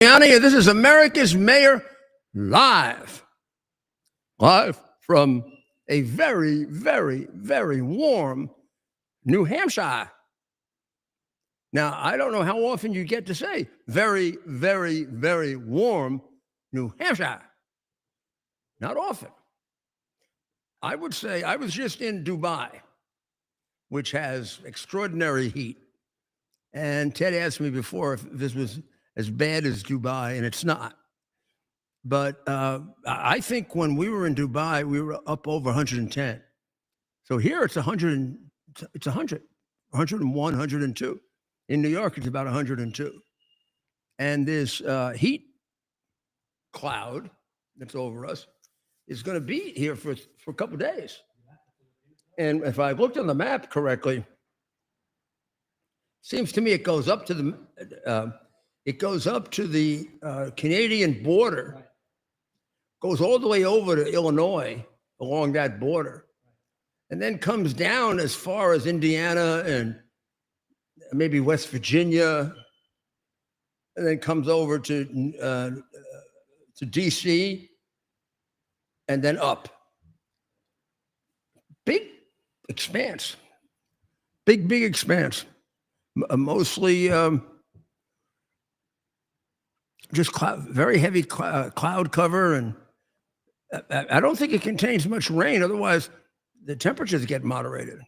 This is America's Mayor live from a very, very, very warm New Hampshire. Now, I don't know how often you get to say very, very, very warm New Hampshire. Not often. I would say I was just in Dubai, which has extraordinary heat. And Ted asked me before if this was as bad as Dubai, and it's not. But I think when we were in Dubai, we were up over 110. So here it's 100, 101, 102. In New York, it's about 102. And this heat cloud that's over us is going to be here for a couple of days. And if I looked on the map correctly, seems to me it goes up to the Canadian border, goes all the way over to Illinois along that border, and then comes down as far as Indiana and maybe West Virginia, and then comes over to DC, and then up. Big expanse, big expanse, mostly just very heavy cloud cover, and I don't think it contains much rain. Otherwise, the temperatures get moderated.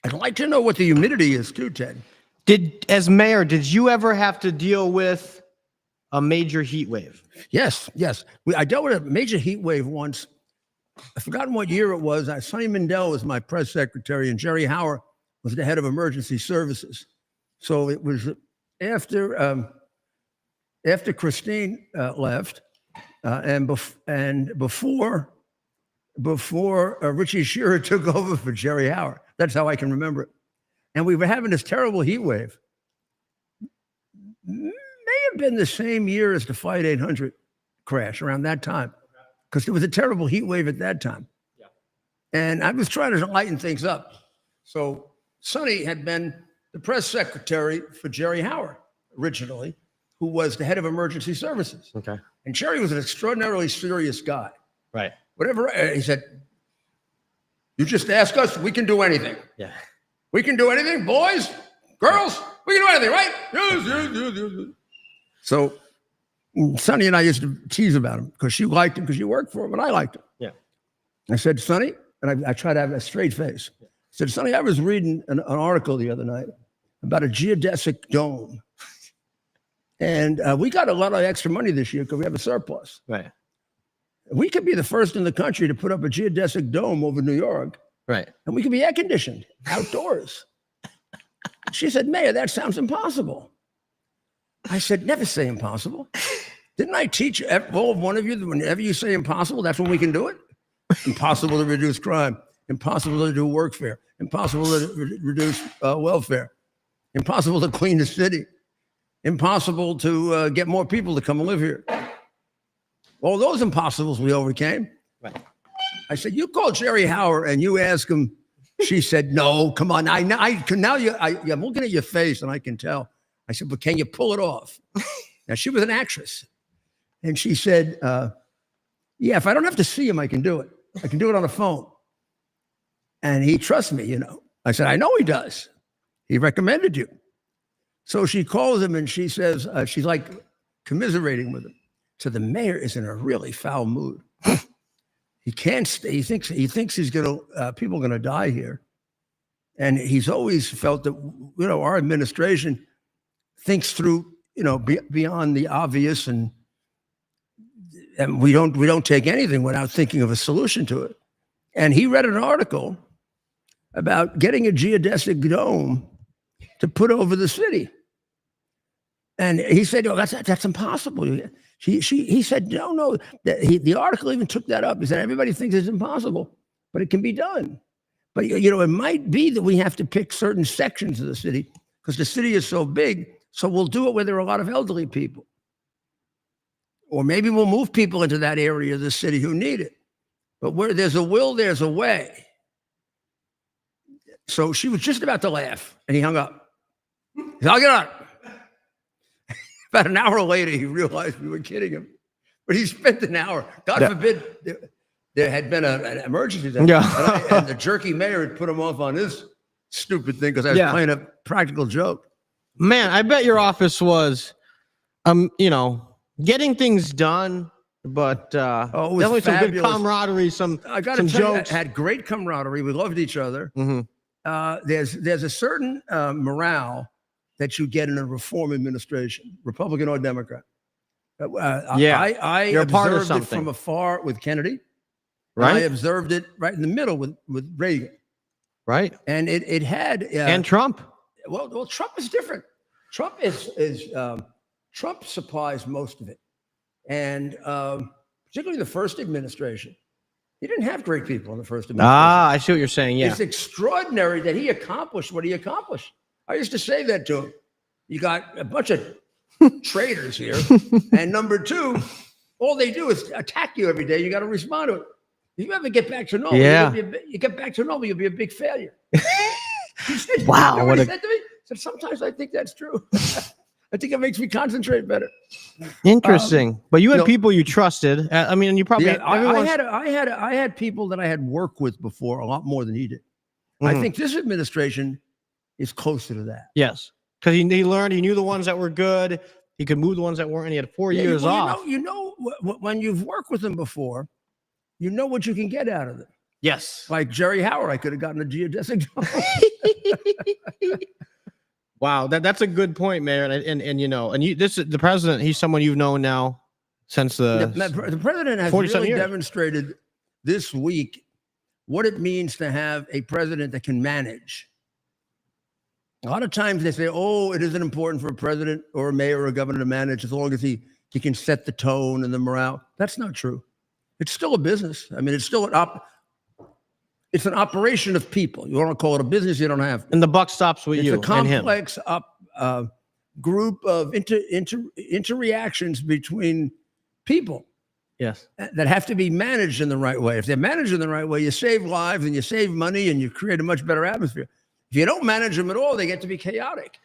I'd like to know what the humidity is too, Ted. As mayor, did you ever have to deal with a major heat wave? Yes. I dealt with a major heat wave once. I've forgotten what year it was. Sonny Mandel was my press secretary, and Jerry Hauer was the head of emergency services. So it was after Christine left, and before Richie Shearer took over for Jerry Hauer. That's how I can remember it. And we were having this terrible heat wave. May have been the same year as the Flight 800 crash, around that time, because there was a terrible heat wave at that time. Yeah. And I was trying to lighten things up. So Sonny had been the press secretary for Jerry Hauer originally, who was the head of emergency services. Okay. And Jerry was an extraordinarily serious guy. Right. Whatever, he said, you just ask us, we can do anything. Yeah. We can do anything, boys, girls, we can do anything, right? Yes. So Sonny and I used to tease about him because she liked him because she worked for him, and I liked him. Yeah. I said, Sonny, and I tried to have a straight face. I said, Sonny, I was reading an article the other night about a geodesic dome. And we got a lot of extra money this year because we have a surplus. Right. We could be the first in the country to put up a geodesic dome over New York. Right. And we could be air conditioned outdoors. She said, Mayor, that sounds impossible. I said, never say impossible. Didn't I teach all one of you that whenever you say impossible, that's when we can do it? Impossible to reduce crime. Impossible to do workfare. Impossible to reduce welfare. Impossible to clean the city. Impossible to get more people to come and live here. All those impossibles we overcame. Right. I said, you call Jerry Hauer and you ask him. She said, no, come on. I'm looking at your face and I can tell. I said, but can you pull it off? Now, she was an actress. And she said, yeah, if I don't have to see him, I can do it. I can do it on the phone. And he trusts me, you know. I said, I know he does. He recommended you. So she calls him and she says, she's like commiserating with him. So the mayor is in a really foul mood. He can't stay. He thinks he's people are gonna die here. And he's always felt that, you know, our administration thinks through, you know, beyond the obvious, and we don't take anything without thinking of a solution to it. And he read an article about getting a geodesic dome to put over the city. And he said, oh, that's impossible. He said, no. The article even took that up. He said, everybody thinks it's impossible, but it can be done. But, you know, it might be that we have to pick certain sections of the city because the city is so big. So we'll do it where there are a lot of elderly people. Or maybe we'll move people into that area of the city who need it. But where there's a will, there's a way. So she was just about to laugh, and he hung up. He said, I'll get on. About an hour later, he realized we were kidding him. But he spent an hour. God forbid there had been an emergency then. And the jerky mayor had put him off on this stupid thing because I was playing a practical joke. Man, I bet your office was, getting things done, but definitely some good camaraderie, some jokes. Had great camaraderie. We loved each other. There's a certain morale that you get in a reform administration, Republican or Democrat. I you're a part of observed it something from afar with Kennedy. Right. I observed it right in the middle with Reagan. Right. And it had and Trump. Well, Trump is different. Trump Trump supplies most of it, and particularly the first administration. He didn't have great people in the first administration. I see what you're saying. Yeah, it's extraordinary that he accomplished what he accomplished. I used to say that to him. You got a bunch of traitors here, and number two, all they do is attack you every day. You got to respond to it. If you ever get back to normal, you get back to normal, you'll be a big failure. Wow, you know what he said to me? He said, sometimes I think that's true. I think it makes me concentrate better. Interesting. But you had people you trusted. I mean, you probably I had people that I had worked with before a lot more than he did. I think this administration is closer to that. Yes, because he learned, he knew the ones that were good. He could move the ones that weren't. And he had 4 years off. You know, when you've worked with them before, you know what you can get out of them. Yes. Like Jerry Howard, I could have gotten a geodesic job. Wow, that's a good point, Mayor. And the president, he's someone you've known now since the president has really demonstrated this week what it means to have a president that can manage. A lot of times they say, oh, it isn't important for a president or a mayor or a governor to manage as long as he can set the tone and the morale. That's not true. It's still a business. I mean, it's still it's an operation of people. You want to call it a business, you don't have to. And the buck stops with you. It's a complex group of interreactions between people. Yes. That have to be managed in the right way. If they're managed in the right way, you save lives and you save money and you create a much better atmosphere. If you don't manage them at all, they get to be chaotic.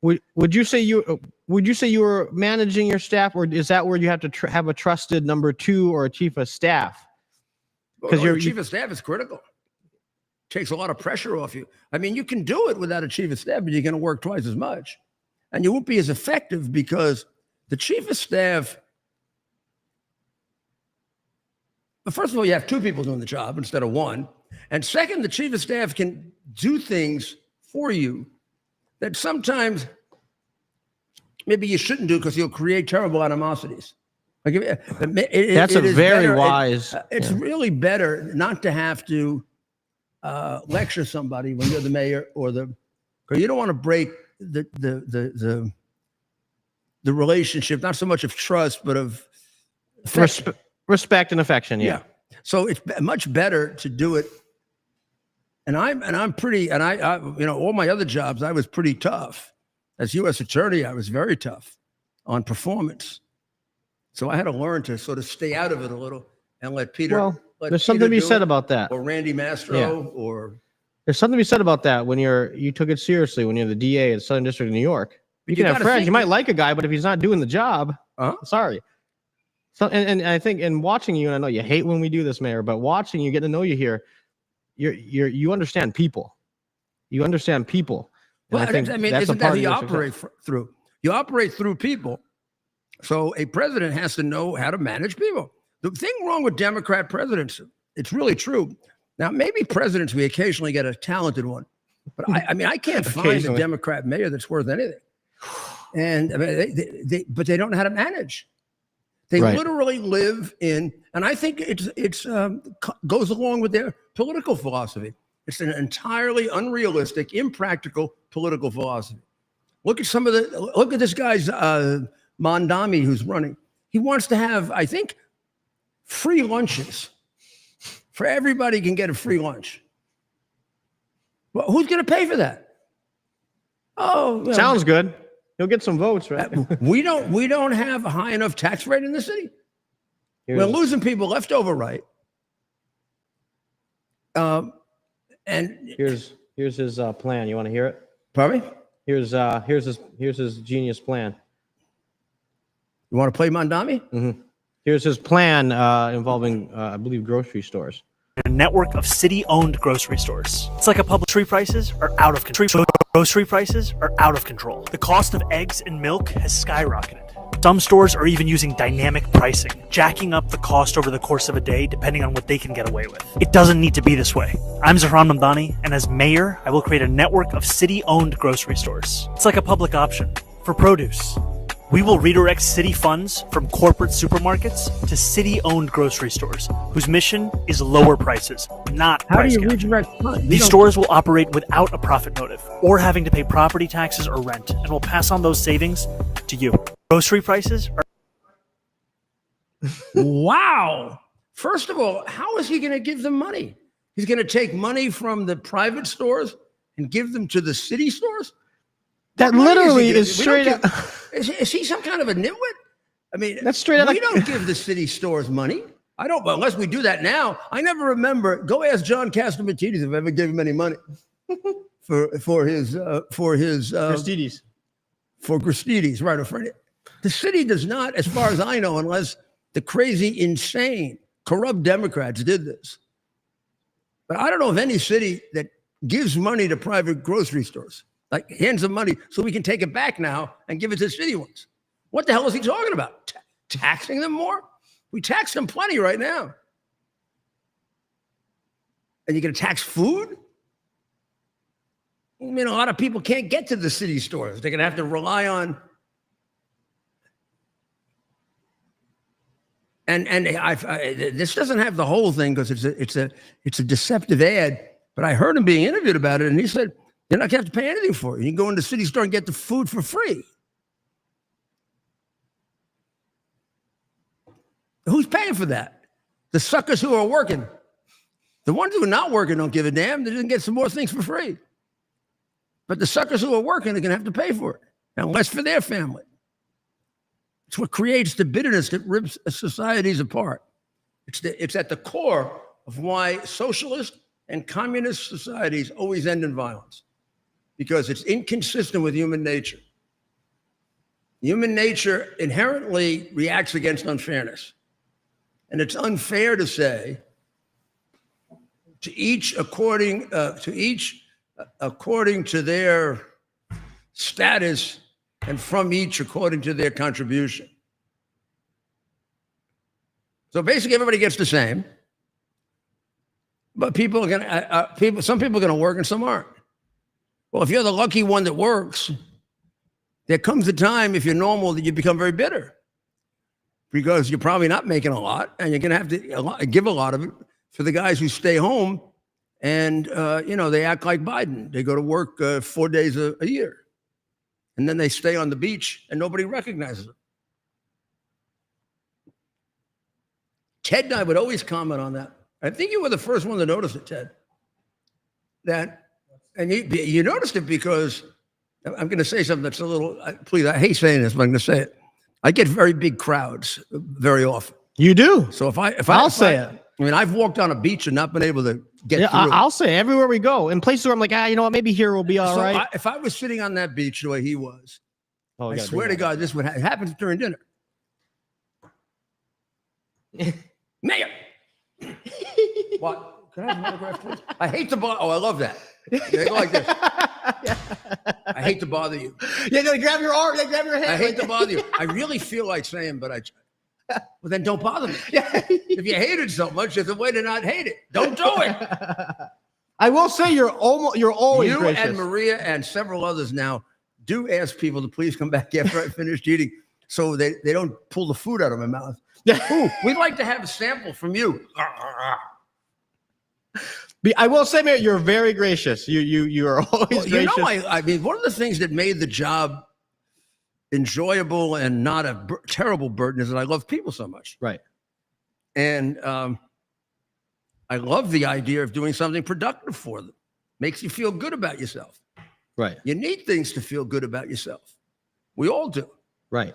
Would you say you were managing your staff, or is that where you have to have a trusted number two or a chief of staff? Because your chief of staff is critical. Takes a lot of pressure off you. I mean, you can do it without a chief of staff, but you're going to work twice as much, and you won't be as effective because the chief of staff. But first of all, you have two people doing the job instead of one, and second, the chief of staff can do things for you that sometimes maybe you shouldn't do because you'll create terrible animosities. Like that's a very wise. It's really better not to have to lecture somebody when you're the mayor or because you don't want to break the relationship, not so much of trust, but of respect and affection. Yeah. So it's much better to do it. And I'm pretty, and I all my other jobs, I was pretty tough. As U.S. attorney, I was very tough on performance. So I had to learn to sort of stay out of it a little and let Peter. Well, there's something to be said about that. Or Randy Mastro, or there's something to be said about that when you took it seriously when you're the DA in Southern District of New York. You can have friends. You might like a guy, but if he's not doing the job, sorry. So and I think in watching you, and I know you hate when we do this, Mayor, but watching you, get to know you here, you understand people. You understand people. Well, I mean, isn't that how you operate through? You operate through people. So a president has to know how to manage people. The thing wrong with Democrat presidents, it's really true. Now, maybe presidents, we occasionally get a talented one, but I mean, I can't find a Democrat mayor that's worth anything. And I mean, but they don't know how to manage. They literally live in, and I think it's goes along with their political philosophy. It's an entirely unrealistic, impractical political philosophy. Look at this guy's Mondami who's running. He wants to have, I think, free lunches. For everybody can get a free lunch. Well, who's going to pay for that? Oh, sounds good. You'll get some votes, right? We don't have a high enough tax rate in the city. We're losing people left over right. And here's his plan. You want to hear it? Pardon me? Here's his genius plan. You want to play Mondami? Mm-hmm. Here's his plan involving, I believe, grocery stores. A network of city-owned grocery stores. It's like a public grocery prices are out of control. Grocery prices are out of control. The cost of eggs and milk has skyrocketed. Some stores are even using dynamic pricing, jacking up the cost over the course of a day depending on what they can get away with. It doesn't need to be this way. I'm Zahran Mamdani, and as mayor, I will create a network of city-owned grocery stores. It's like a public option for produce. We will redirect city funds from corporate supermarkets to city-owned grocery stores, whose mission is lower prices, not How price do you gouging. redirect funds? These stores will operate without a profit motive or having to pay property taxes or rent, and will pass on those savings to you. Grocery prices are Wow. First of all, how is he going to give them money? He's going to take money from the private stores and give them to the city stores? That What money literally he gonna- is we don't straight up. give- Is he some kind of a nitwit? I mean, That's straight out we of- don't give the city stores money. I don't, well, unless we do that now. I never remember. Go ask John Castamatidis if I ever gave him any money for his Aristides. for Gristides, right? Or for any, the city does not, as far as I know, unless the crazy, insane, corrupt Democrats did this. But I don't know of any city that gives money to private grocery stores, like hands them money so we can take it back now and give it to city ones. What the hell is he talking about? Taxing them more? We tax them plenty right now. And you're going to tax food? I mean, a lot of people can't get to the city stores. They're going to have to rely on. And this doesn't have the whole thing because it's a deceptive ad. But I heard him being interviewed about it, and he said you're not going to have to pay anything for it. You can go in the city store and get the food for free. Who's paying for that? The suckers who are working. The ones who are not working don't give a damn. They're going to get some more things for free. But the suckers who are working are going to have to pay for it, and less for their family. It's what creates the bitterness that rips societies apart. It's at the core of why socialist and communist societies always end in violence, because it's inconsistent with human nature. Human nature inherently reacts against unfairness. And it's unfair to say to each according to their status, and from each according to their contribution. So basically, everybody gets the same, but people are gonna some people are gonna work and some aren't. Well, if you're the lucky one that works, there comes a time, if you're normal, that you become very bitter, because you're probably not making a lot, and you're gonna have to give a lot of it for the guys who stay home and they act like Biden. They go to work 4 days a year. And then they stay on the beach and nobody recognizes them. Ted and I would always comment on that. I think you were the first one to notice it, Ted. And you noticed it because, I'm going to say something that's a little, please, I hate saying this, but I'm going to say it. I get very big crowds very often. You do. So if I'll say it. I mean, I've walked on a beach and not been able to get through. I'll say everywhere we go, in places where I'm like, you know what, maybe here will be all right. If I was sitting on that beach the way he was, I swear to God, this would happen during dinner. Mayor. What? Can I have an autograph, please? I hate to bother. Oh, I love that. They go like this. I hate to bother you. Yeah, no, grab your arm, grab your hand. I hate to bother you. I really feel like saying, but well, then don't bother me. If you hate it so much, there's a way to not hate it. Don't do it. I will say you're always you gracious. And Maria and several others now do ask people to please come back after I finished eating, so they don't pull the food out of my mouth. Ooh, we'd like to have a sample from you. I will say, Mayor, you're very gracious. You are always gracious. I mean, one of the things that made the job enjoyable and not a terrible burden is that I love people so much. Right. And I love the idea of doing something productive for them. Makes you feel good about yourself. Right. You need things to feel good about yourself. We all do. Right.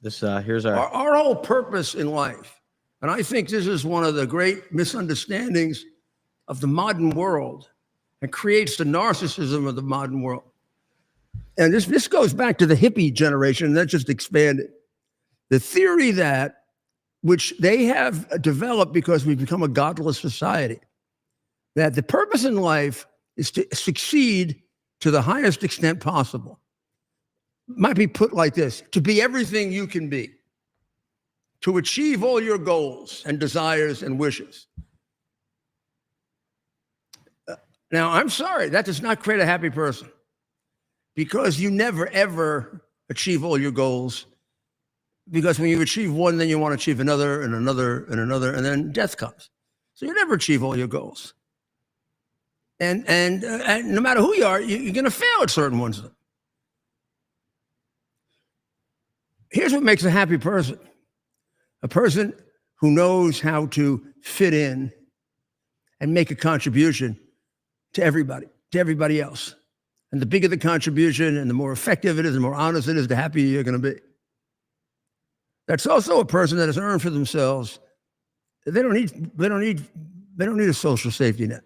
This here's our whole purpose in life. And I think this is one of the great misunderstandings of the modern world, and creates the narcissism of the modern world. And this goes back to the hippie generation, and that just expanded. The theory that, which they have developed because we've become a godless society, that the purpose in life is to succeed to the highest extent possible. Might be put like this: to be everything you can be, to achieve all your goals and desires and wishes. Now, I'm sorry, that does not create a happy person, because you never, ever achieve all your goals, because when you achieve one, then you want to achieve another and another and another, and then death comes. So you never achieve all your goals. And no matter who you are, you're going to fail at certain ones of them. Here's what makes a happy person: a person who knows how to fit in and make a contribution to everybody else. And the bigger the contribution and the more effective it is, the more honest it is, the happier you're going to be. That's also a person that has earned for themselves. They don't need a social safety net.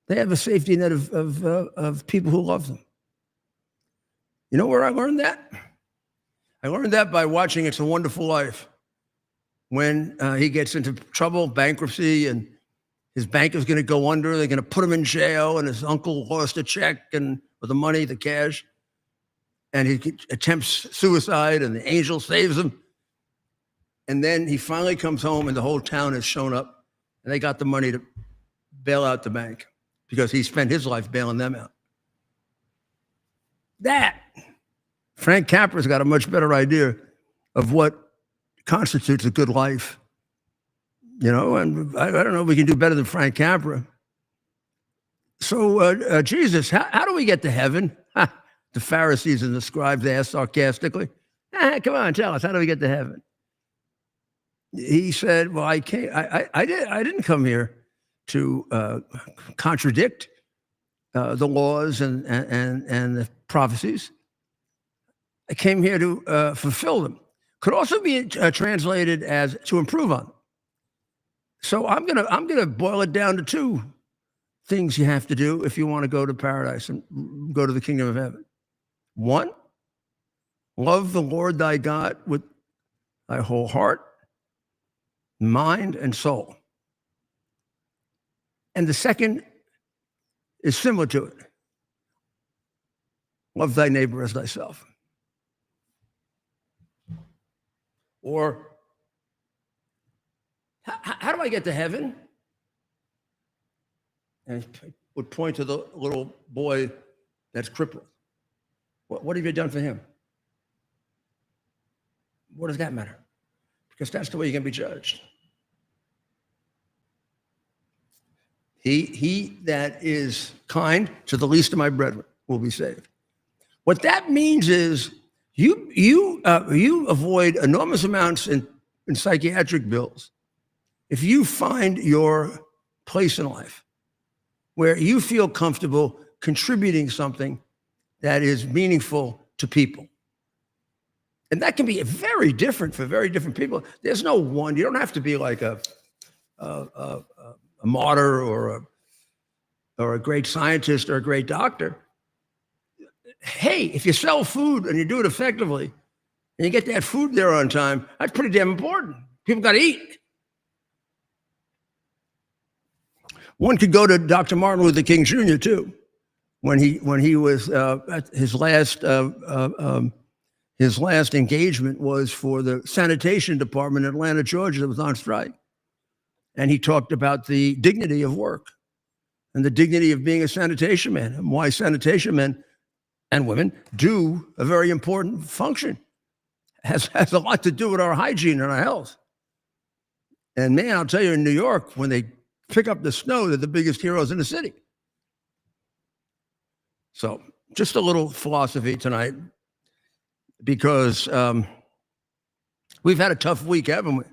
They have a safety net of people who love them. You know where I learned that? I learned that by watching It's a Wonderful Life. When he gets into trouble, bankruptcy, and his bank is going to go under, they're going to put him in jail, and his uncle lost a check and with the money, the cash, and he attempts suicide, and the angel saves him. And then he finally comes home, and the whole town has shown up, and they got the money to bail out the bank because he spent his life bailing them out. Frank Capra's got a much better idea of what constitutes a good life. You know, and I don't know if we can do better than Frank Capra. So, Jesus, how do we get to heaven? The Pharisees and the scribes asked sarcastically. Come on, tell us, how do we get to heaven? He said, well, I didn't come here to contradict the laws and the prophecies. I came here to fulfill them. Could also be translated as to improve on them. So I'm gonna boil it down to two things you have to do if you want to go to paradise and go to the kingdom of heaven. One, love the Lord thy God with thy whole heart, mind, and soul. And the second is similar to it. Love thy neighbor as thyself. Or, how do I get to heaven? And he would point to the little boy that's crippled. What have you done for him? What does that matter? Because that's the way you're going to be judged. He that is kind to the least of my brethren will be saved. What that means is you avoid enormous amounts in psychiatric bills if you find your place in life where you feel comfortable contributing something that is meaningful to people. And that can be very different for very different people. There's no one. You don't have to be like a martyr or a great scientist or a great doctor. Hey, if you sell food and you do it effectively and you get that food there on time, that's pretty damn important. People got to eat. One could go to Dr. Martin Luther King Jr. too, when he was at his last engagement was for the sanitation department in Atlanta, Georgia, that was on strike, and he talked about the dignity of work and the dignity of being a sanitation man, and why sanitation men and women do a very important function. Has a lot to do with our hygiene and our health. And man, I'll tell you, in New York, when they pick up the snow, they're the biggest heroes in the city. So just a little philosophy tonight, because we've had a tough week, haven't we?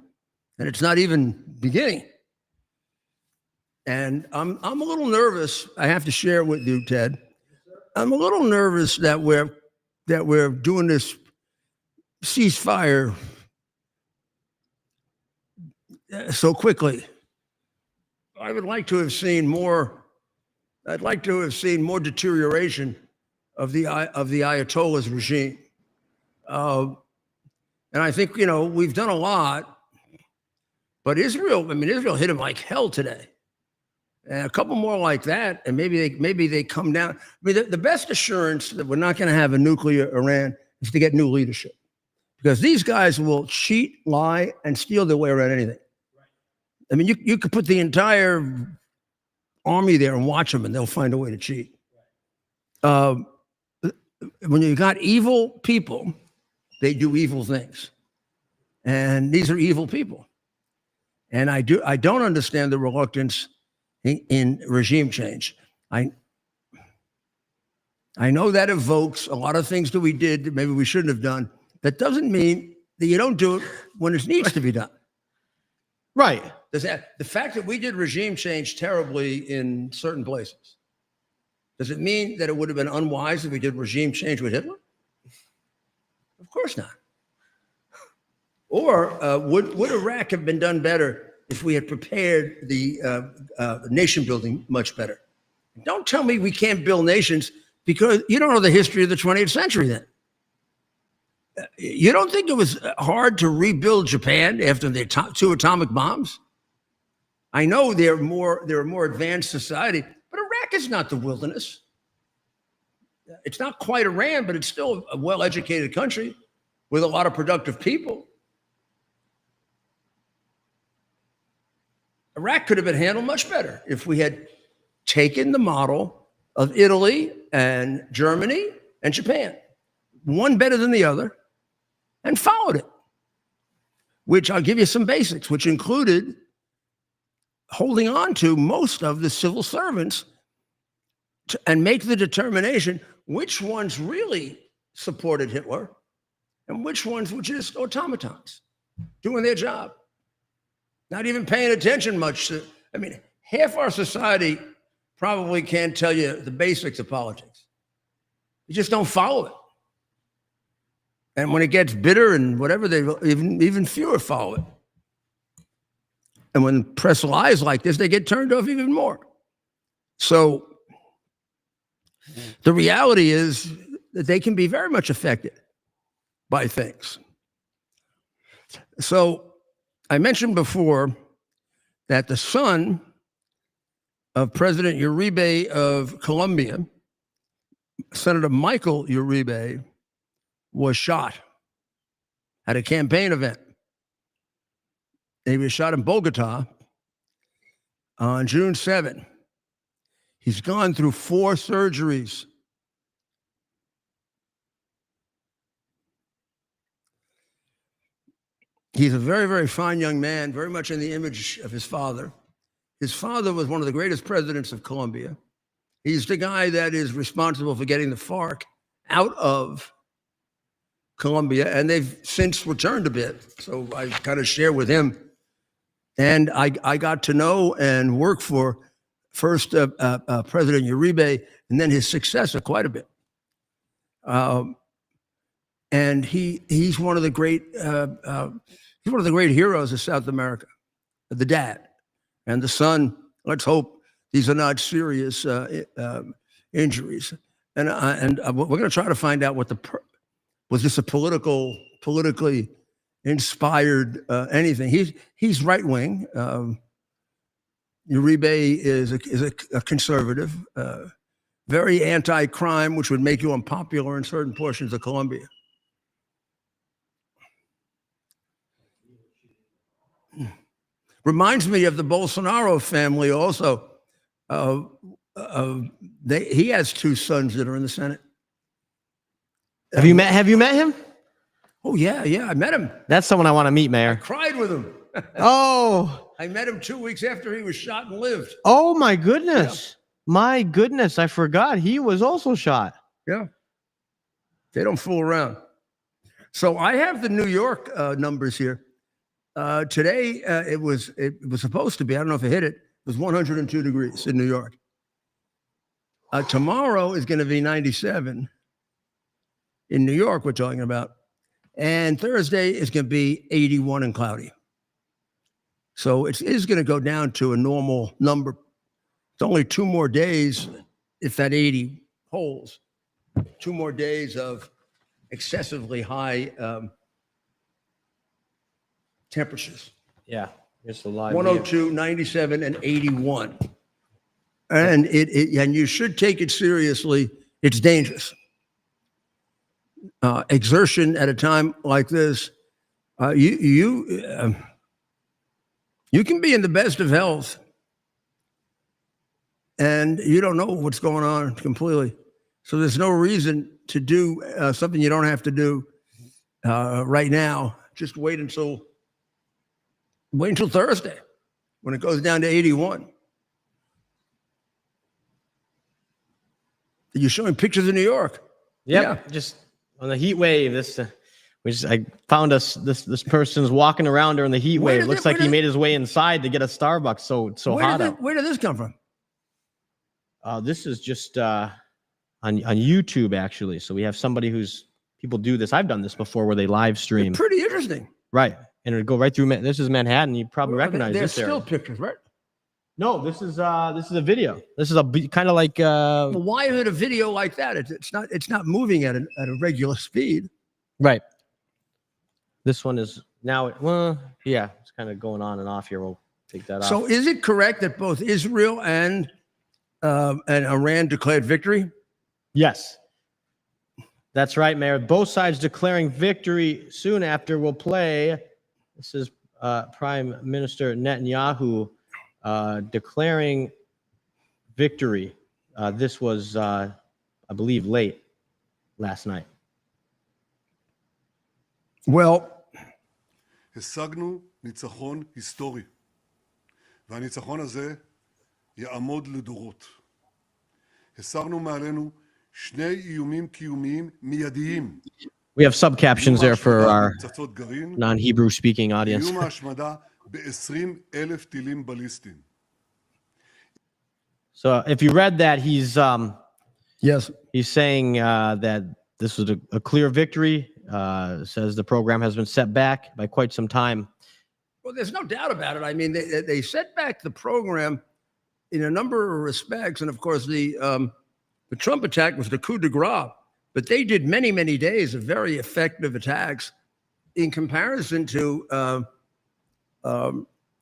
And it's not even beginning. And I'm a little nervous. I have to share with you, Ted. I'm a little nervous that we're doing this ceasefire so quickly. I would like to have seen more. I'd like to have seen more deterioration of the Ayatollah's regime. And I think, we've done a lot, but Israel hit them like hell today. And a couple more like that, and maybe they come down. I mean, the best assurance that we're not going to have a nuclear Iran is to get new leadership, because these guys will cheat, lie, and steal their way around anything. I mean, you could put the entire army there and watch them, and they'll find a way to cheat. When you got evil people, they do evil things, and these are evil people. And I don't understand the reluctance in regime change. I know that evokes a lot of things that we did that maybe we shouldn't have done. That doesn't mean that you don't do it when it needs to be done. Right. The fact that we did regime change terribly in certain places, does it mean that it would have been unwise if we did regime change with Hitler? Of course not. Or would Iraq have been done better if we had prepared the nation building much better? Don't tell me we can't build nations, because you don't know the history of the 20th century then. You don't think it was hard to rebuild Japan after the two atomic bombs? I know they're a more advanced society, but Iraq is not the wilderness. It's not quite Iran, but it's still a well-educated country with a lot of productive people. Iraq could have been handled much better if we had taken the model of Italy and Germany and Japan, one better than the other, and followed it, which I'll give you some basics, which included holding on to most of the civil servants and make the determination which ones really supported Hitler and which ones were just automatons doing their job, not even paying attention much to, half our society probably can't tell you the basics of politics. You just don't follow it. And when it gets bitter and whatever, they even fewer follow it. And when press lies like this, they get turned off even more. So the reality is that they can be very much affected by things. So I mentioned before that the son of President Uribe of Colombia, Senator Michael Uribe, was shot at a campaign event. He was shot in Bogota on June 7. He's gone through 4 surgeries. He's a very, very fine young man, very much in the image of his father. His father was one of the greatest presidents of Colombia. He's the guy that is responsible for getting the FARC out of Colombia, and they've since returned a bit. So I kind of share with him. And I got to know and work for first President Uribe and then his successor quite a bit. And he's one of the great heroes of South America, the dad. And the son, let's hope these are not serious injuries. And we're going to try to find out was this a politically inspired anything. He's right wing. Uribe is a conservative, very anti-crime, which would make you unpopular in certain portions of Colombia. Reminds me of the Bolsonaro family also. He has 2 sons that are in the Senate. Have you met him? Oh, yeah, I met him. That's someone I want to meet, Mayor. I cried with him. Oh. I met him 2 weeks after he was shot and lived. Oh, my goodness. Yeah. My goodness, I forgot. He was also shot. Yeah. They don't fool around. So I have the New York numbers here. Today, it was supposed to be, I don't know if it hit it, it was 102 degrees in New York. Tomorrow is going to be 97 in New York, we're talking about. And Thursday is going to be 81 and cloudy. So it is going to go down to a normal number. It's only 2 more days, if that 80 holds, 2 more days of excessively high temperatures. Yeah. Here's the live. 102, 97, and 81. And and you should take it seriously. It's dangerous. Exertion at a time like this, you can be in the best of health, and you don't know what's going on completely. So there's no reason to do something you don't have to do right now. Just wait until Thursday when it goes down to 81. You're showing pictures of New York. Yep, Yeah. Just on the heat wave. I found this person's walking around during the heat wave. Looks like he made his way inside to get a Starbucks. So hot out. Where did this come from? This is just on YouTube actually. So we have somebody people do this. I've done this before where they live stream. It's pretty interesting. Right, and it'll go right through. This is Manhattan. You probably recognize this area. There's still pictures, right? No, this is a video. This is a kind of like. Well, why is it a video like that? It's not moving at a regular speed. Right. This one is now. Well, yeah, it's kind of going on and off here. We'll take that off. So, is it correct that both Israel and Iran declared victory? Yes, that's right, Mayor. Both sides declaring victory soon after. We'll play. This is Prime Minister Netanyahu. Declaring victory. This was, I believe, late last night. Well, השגנו ניצחון היסטורי, והניצחון הזה יעמוד לדורות. הסרנו מעלינו שני איומים קיומיים מיידיים. We have subcaptions there for our non-Hebrew speaking audience. איום ההשמדה ב-20,000 טילים בליסטיים. So if you read that, he's saying that this was a clear victory. Says the program has been set back by quite some time. Well, there's no doubt about it. I mean, they set back the program in a number of respects, and of course, the Trump attack was the coup de grace. But they did many, many days of very effective attacks in comparison to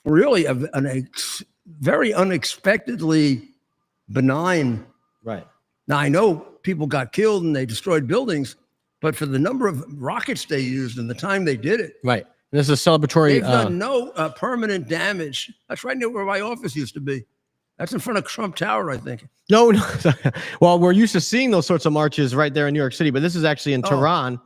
really very unexpectedly benign. Right. Now, I know people got killed and they destroyed buildings, but for the number of rockets they used and the time they did it. Right. This is a celebratory. They've done no permanent damage. That's right near where my office used to be. That's in front of Trump Tower, I think. No. Well, we're used to seeing those sorts of marches right there in New York City, but this is actually in Tehran.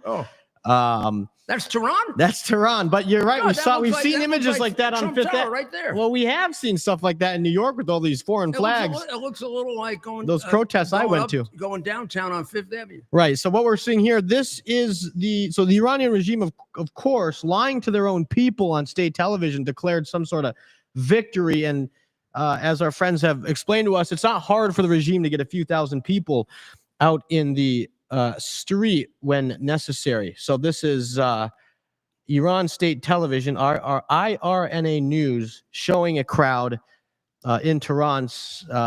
That's Tehran? That's Tehran, but you're right. No, We've seen images like that on Trump Fifth Tower right there. Well, we have seen stuff like that in New York with all these foreign flags. It looks a little like those protests I went to. Going downtown on Fifth Avenue. Right. So what we're seeing here, this is the Iranian regime, of course, lying to their own people on state television, declared some sort of victory. And as our friends have explained to us, it's not hard for the regime to get a few thousand people out in the street when necessary. So this is Iran state television, our IRNA News, showing a crowd in Tehran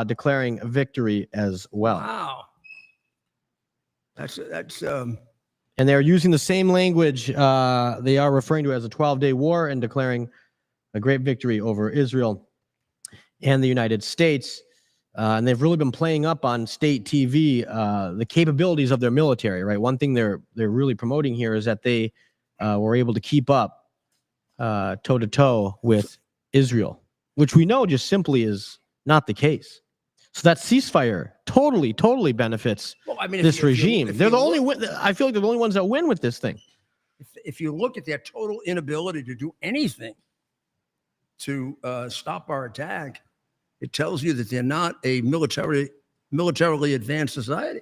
declaring victory as well. Wow. That's and they're using the same language they are referring to as a 12-day war and declaring a great victory over Israel and the United States. And they've really been playing up on state TV the capabilities of their military, right? One thing they're really promoting here is that they were able to keep up toe-to-toe with Israel, which we know just simply is not the case. So that ceasefire totally benefits this regime. They're the only. I feel like they're the only ones that win with this thing. If you look at their total inability to do anything to stop our attack, it tells you that they're not a militarily advanced society.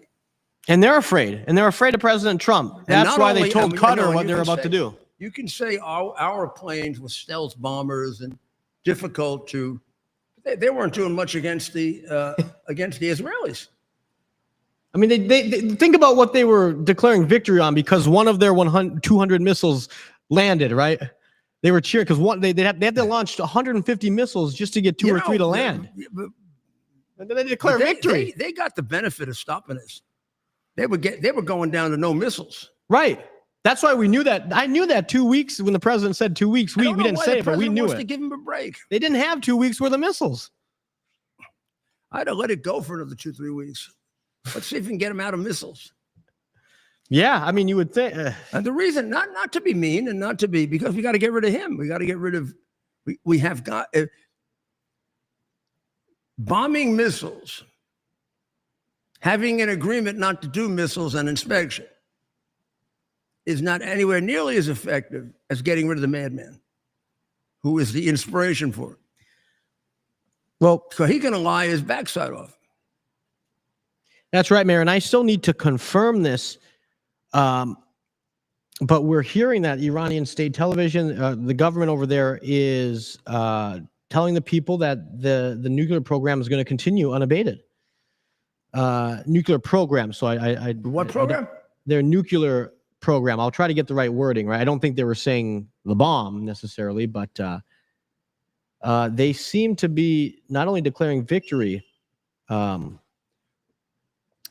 And they're afraid. And they're afraid of President Trump. That's why they told Qatar what they're about to do. You can say our planes were stealth bombers and difficult to. They weren't doing much against the Israelis. I mean, they think about what they were declaring victory on because one of their 200 missiles landed, right? They were cheering because they had to launch 150 missiles just to get two or three to land. And then they declare victory. They got the benefit of stopping us. They were going down to no missiles. Right. That's why we knew that. I knew that 2 weeks when the president said 2 weeks. We didn't say it, but we knew it. To give him a break. They didn't have 2 weeks worth of missiles. I'd have let it go for another 2-3 weeks. Let's see if we can get him out of missiles. Yeah, I mean, you would think. And the reason, not to be mean and not to be, because we got to get rid of him. We got to get rid of, we have got, bombing missiles, having an agreement not to do missiles and inspection is not anywhere nearly as effective as getting rid of the madman, who is the inspiration for it. Well, so he can lie his backside off. That's right, Mayor. And I still need to confirm this. But we're hearing that Iranian state television, the government over there is telling the people that the nuclear program is going to continue unabated. Nuclear program. So what program? Their nuclear program. I'll try to get the right wording, right? I don't think they were saying the bomb necessarily, but they seem to be not only declaring victory,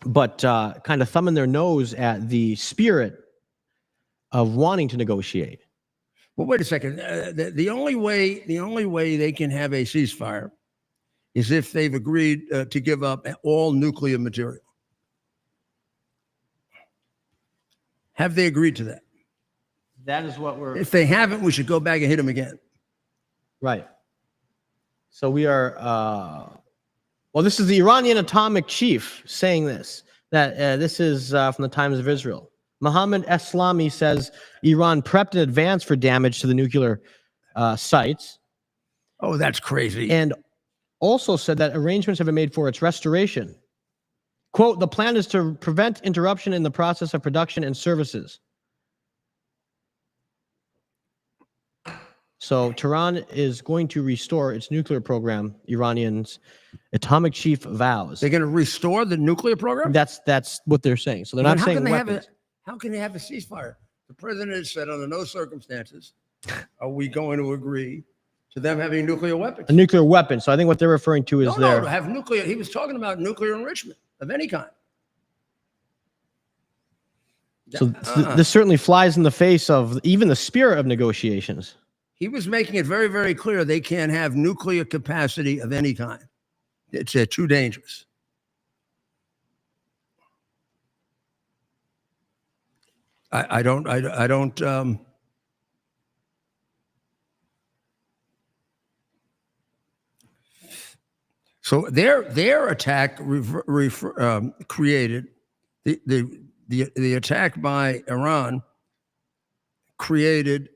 but kind of thumbing their nose at the spirit of wanting to negotiate. Well, wait a second. The only way they can have a ceasefire is if they've agreed to give up all nuclear material. Have they agreed to that? That is what we're. If they haven't, we should go back and hit them again. Right. So we are. Well, this is the Iranian atomic chief saying this. That this is from the Times of Israel. Mohammed Eslami says Iran prepped in advance for damage to the nuclear sites. Oh, that's crazy. And also said that arrangements have been made for its restoration. Quote, the plan is to prevent interruption in the process of production and services. So Tehran is going to restore its nuclear program, Iranians' atomic chief vows. They're going to restore the nuclear program? That's what they're saying. So they're not saying weapons. How can they have a ceasefire? The president has said under no circumstances are we going to agree to them having nuclear weapons. A nuclear weapon. So I think what they're referring to is no, have nuclear. He was talking about nuclear enrichment of any kind. So this certainly flies in the face of even the spirit of negotiations. He was making it very, very clear they can't have nuclear capacity of any kind. It's too dangerous. I don't. So their attack created the attack by Iran created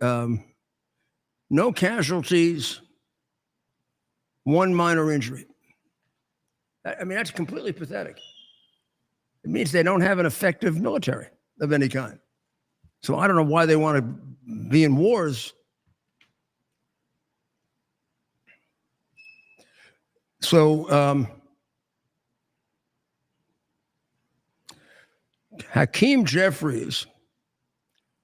no casualties, one minor injury. I mean, that's completely pathetic. It means they don't have an effective military of any kind. So I don't know why they want to be in wars. So Hakeem Jeffries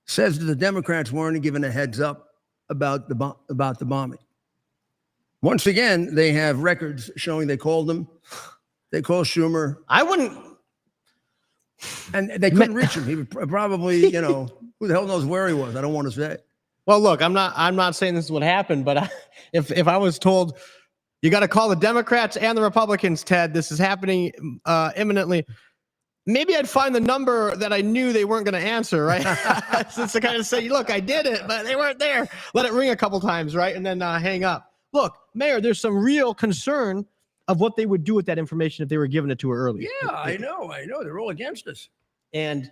says that the Democrats weren't given a heads up about the bombing. Once again, they have records showing they called them. They called Schumer. I wouldn't. And they couldn't reach him. He was probably, who the hell knows where he was? I don't want to say. Well, look, I'm not saying this is what happened, but if I was told you got to call the Democrats and the Republicans, Ted, this is happening imminently, maybe I'd find the number that I knew they weren't going to answer, right? Just to kind of say, look, I did it, but they weren't there. Let it ring a couple times, right? And then hang up. Look, Mayor, there's some real concern of what they would do with that information if they were given it to her earlier. Yeah, I know. They're all against us. And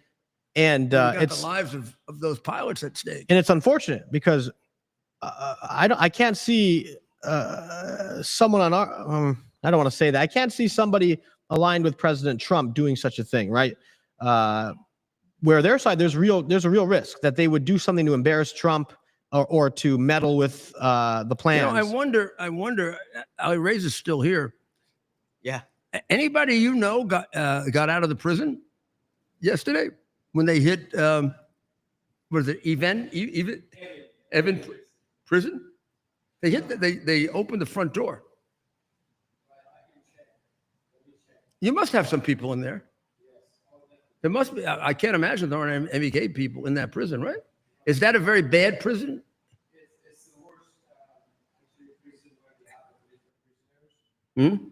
it's the lives of those pilots at stake. And it's unfortunate because I can't see someone on our I don't want to say that. I can't see somebody aligned with President Trump doing such a thing, right? Where their side, there's a real risk that they would do something to embarrass Trump or to meddle with the plans. I wonder. Ali Reza is still here. Yeah. Anybody got out of the prison yesterday when they hit? Was it Evan prison? They hit. They opened the front door. You must have some people in there. There must be. I can't imagine there aren't MEK people in that prison, right? Is that a very bad prison? It's the worst prison where we have prisoners. Hmm?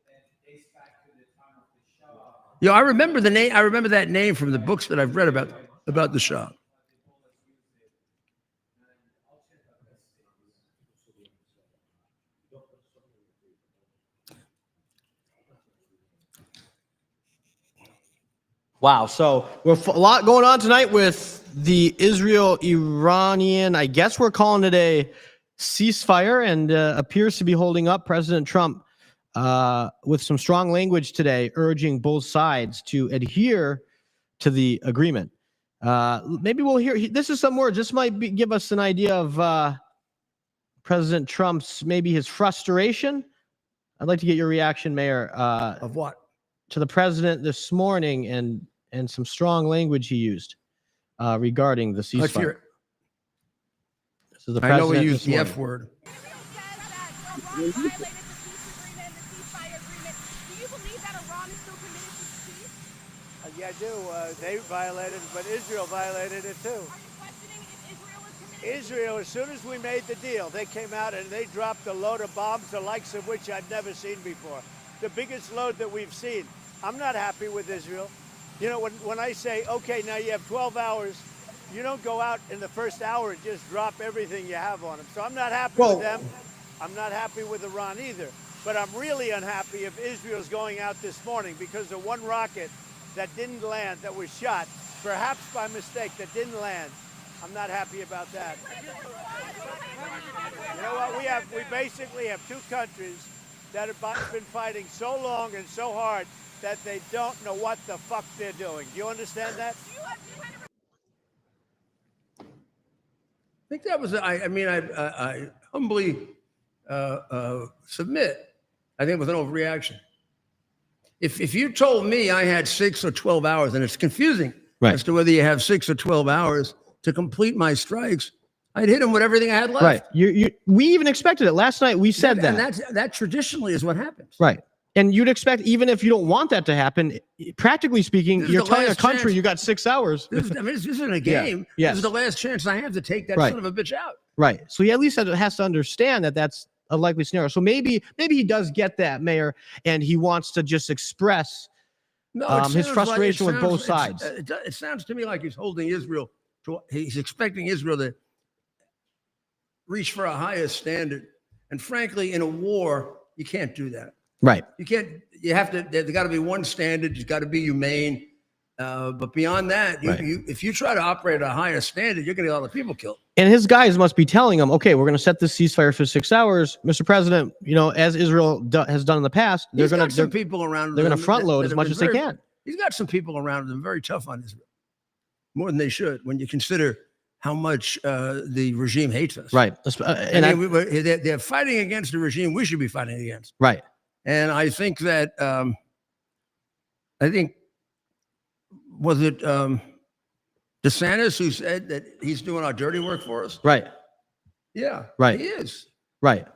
It dates back to the time of the Shah. I remember the name. I remember that name from the books that I've read about the Shah. Wow. So a lot going on tonight with the Israel-Iranian, I guess we're calling it a ceasefire, and appears to be holding up. President Trump with some strong language today, urging both sides to adhere to the agreement. Maybe we'll hear, this is some words. This might give us an idea of President Trump's, maybe his frustration. I'd like to get your reaction, Mayor. Of what? To the president this morning, and some strong language he used regarding the ceasefire. Let's hear it. This is the I president. know he used this the morning. F word. Yeah, I do. They violated it, but Israel violated it too. Israel, as soon as we made the deal, they came out and they dropped a load of bombs, the likes of which I'd never seen before. The biggest load that we've seen. I'm not happy with Israel. You know, when I say, okay, now you have 12 hours, you don't go out in the first hour and just drop everything you have on them. So I'm not happy with them. I'm not happy with Iran either. But I'm really unhappy if Israel's going out this morning because of one rocket that didn't land, that was shot, perhaps by mistake, that didn't land. I'm not happy about that. You know what? We basically have two countries that have been fighting so long and so hard that they don't know what the fuck they're doing. Do you understand that? I think that was. I mean, I humbly submit. I think it was an overreaction. If you told me I had 6 or 12 hours, and it's confusing as to whether you have 6 or 12 hours to complete my strikes, I'd hit him with everything I had left. Right. We even expected it last night. We said that. And that traditionally is what happens. Right. And you'd expect, even if you don't want that to happen, practically speaking, you're telling a country you got 6 hours. This isn't a game. Yeah. This is the last chance I have to take that son of a bitch out. Right. So he at least has to understand that that's a likely scenario. So maybe he does get that, Mayor, and he wants to just express his frustration with both sides. It sounds to me like he's holding Israel to. He's expecting Israel to reach for a higher standard. And frankly, in a war, you can't do that. Right. You can't. You have to. There's got to be one standard. It's got to be humane. But beyond that, if you try to operate at a higher standard, you're going to get a lot of people killed. And his guys must be telling him, okay, we're going to set this ceasefire for 6 hours, Mr. President. You know, as Israel has done in the past, they're going to people around. They're going to front load as much as they can. He's got some people around him very tough on Israel, more than they should when you consider how much the regime hates us. Right. They're fighting against the regime we should be fighting against. Right. And I think that was it DeSantis who said that he's doing our dirty work for us? Right. Yeah. Right. He is. Right.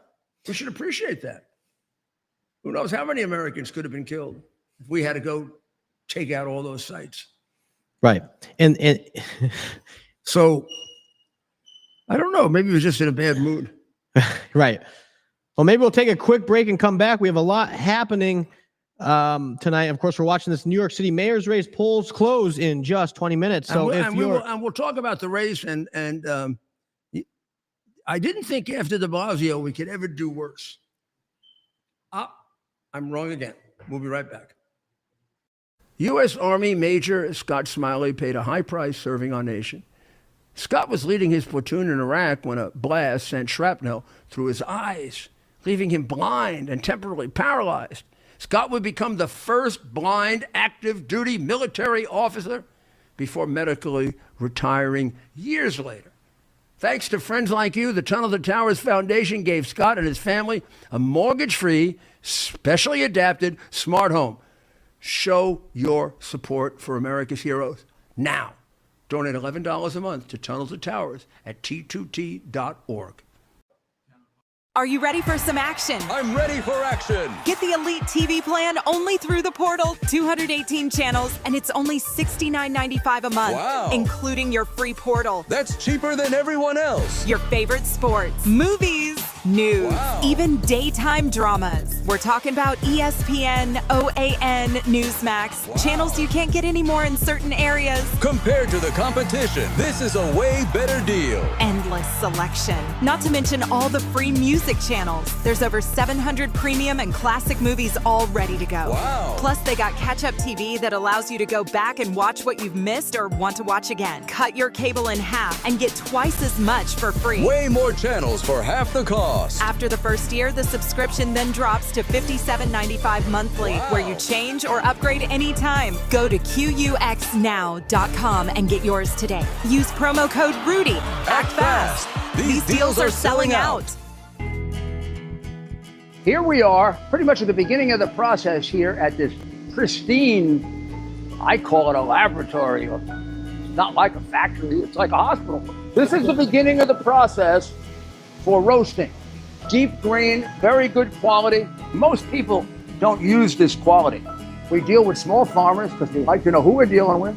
We should appreciate that. Who knows how many Americans could have been killed if we had to go take out all those sites. Right. And so I don't know. Maybe he was just in a bad mood. Right. Well, maybe we'll take a quick break and come back. We have a lot happening tonight. Of course, we're watching this New York City mayor's race. Polls close in just 20 minutes. So we'll talk about the race. And I didn't think after de Blasio we could ever do worse. I'm wrong again. We'll be right back. U.S. Army Major Scott Smiley paid a high price serving our nation. Scott was leading his platoon in Iraq when a blast sent shrapnel through his eyes, leaving him blind and temporarily paralyzed. Scott would become the first blind active duty military officer before medically retiring years later. Thanks to friends like you, the Tunnel to Towers Foundation gave Scott and his family a mortgage-free, specially adapted smart home. Show your support for America's heroes now. Donate $11 a month to Tunnel to Towers at T2T.org. Are you ready for some action? I'm ready for action. Get the Elite TV plan only through the portal. 218 channels, and it's only $69.95 a month, Wow. including your free portal. That's cheaper than everyone else. Your favorite sports, movies, news, Wow. even daytime dramas. We're talking about ESPN, OAN, Newsmax, Wow. channels you can't get anymore in certain areas. Compared to the competition, this is a way better deal. Endless selection. Not to mention all the free music channels. There's over 700 premium and classic movies all ready to go. Wow. Plus, they got catch-up TV that allows you to go back and watch what you've missed or want to watch again. Cut your cable in half and get twice as much for free. Way more channels for half the cost. After the first year, the subscription then drops to $57.95 monthly, Wow. where you change or upgrade anytime. Go to QUXNow.com and get yours today. Use promo code RUDY. Act fast. These deals are selling out. Here we are, pretty much at the beginning of the process here at this pristine, I call it a laboratory. It's not like a factory, it's like a hospital. This is the beginning of the process for roasting. Deep grain, very good quality. Most people don't use this quality. We deal with small farmers because we like to know who we're dealing with.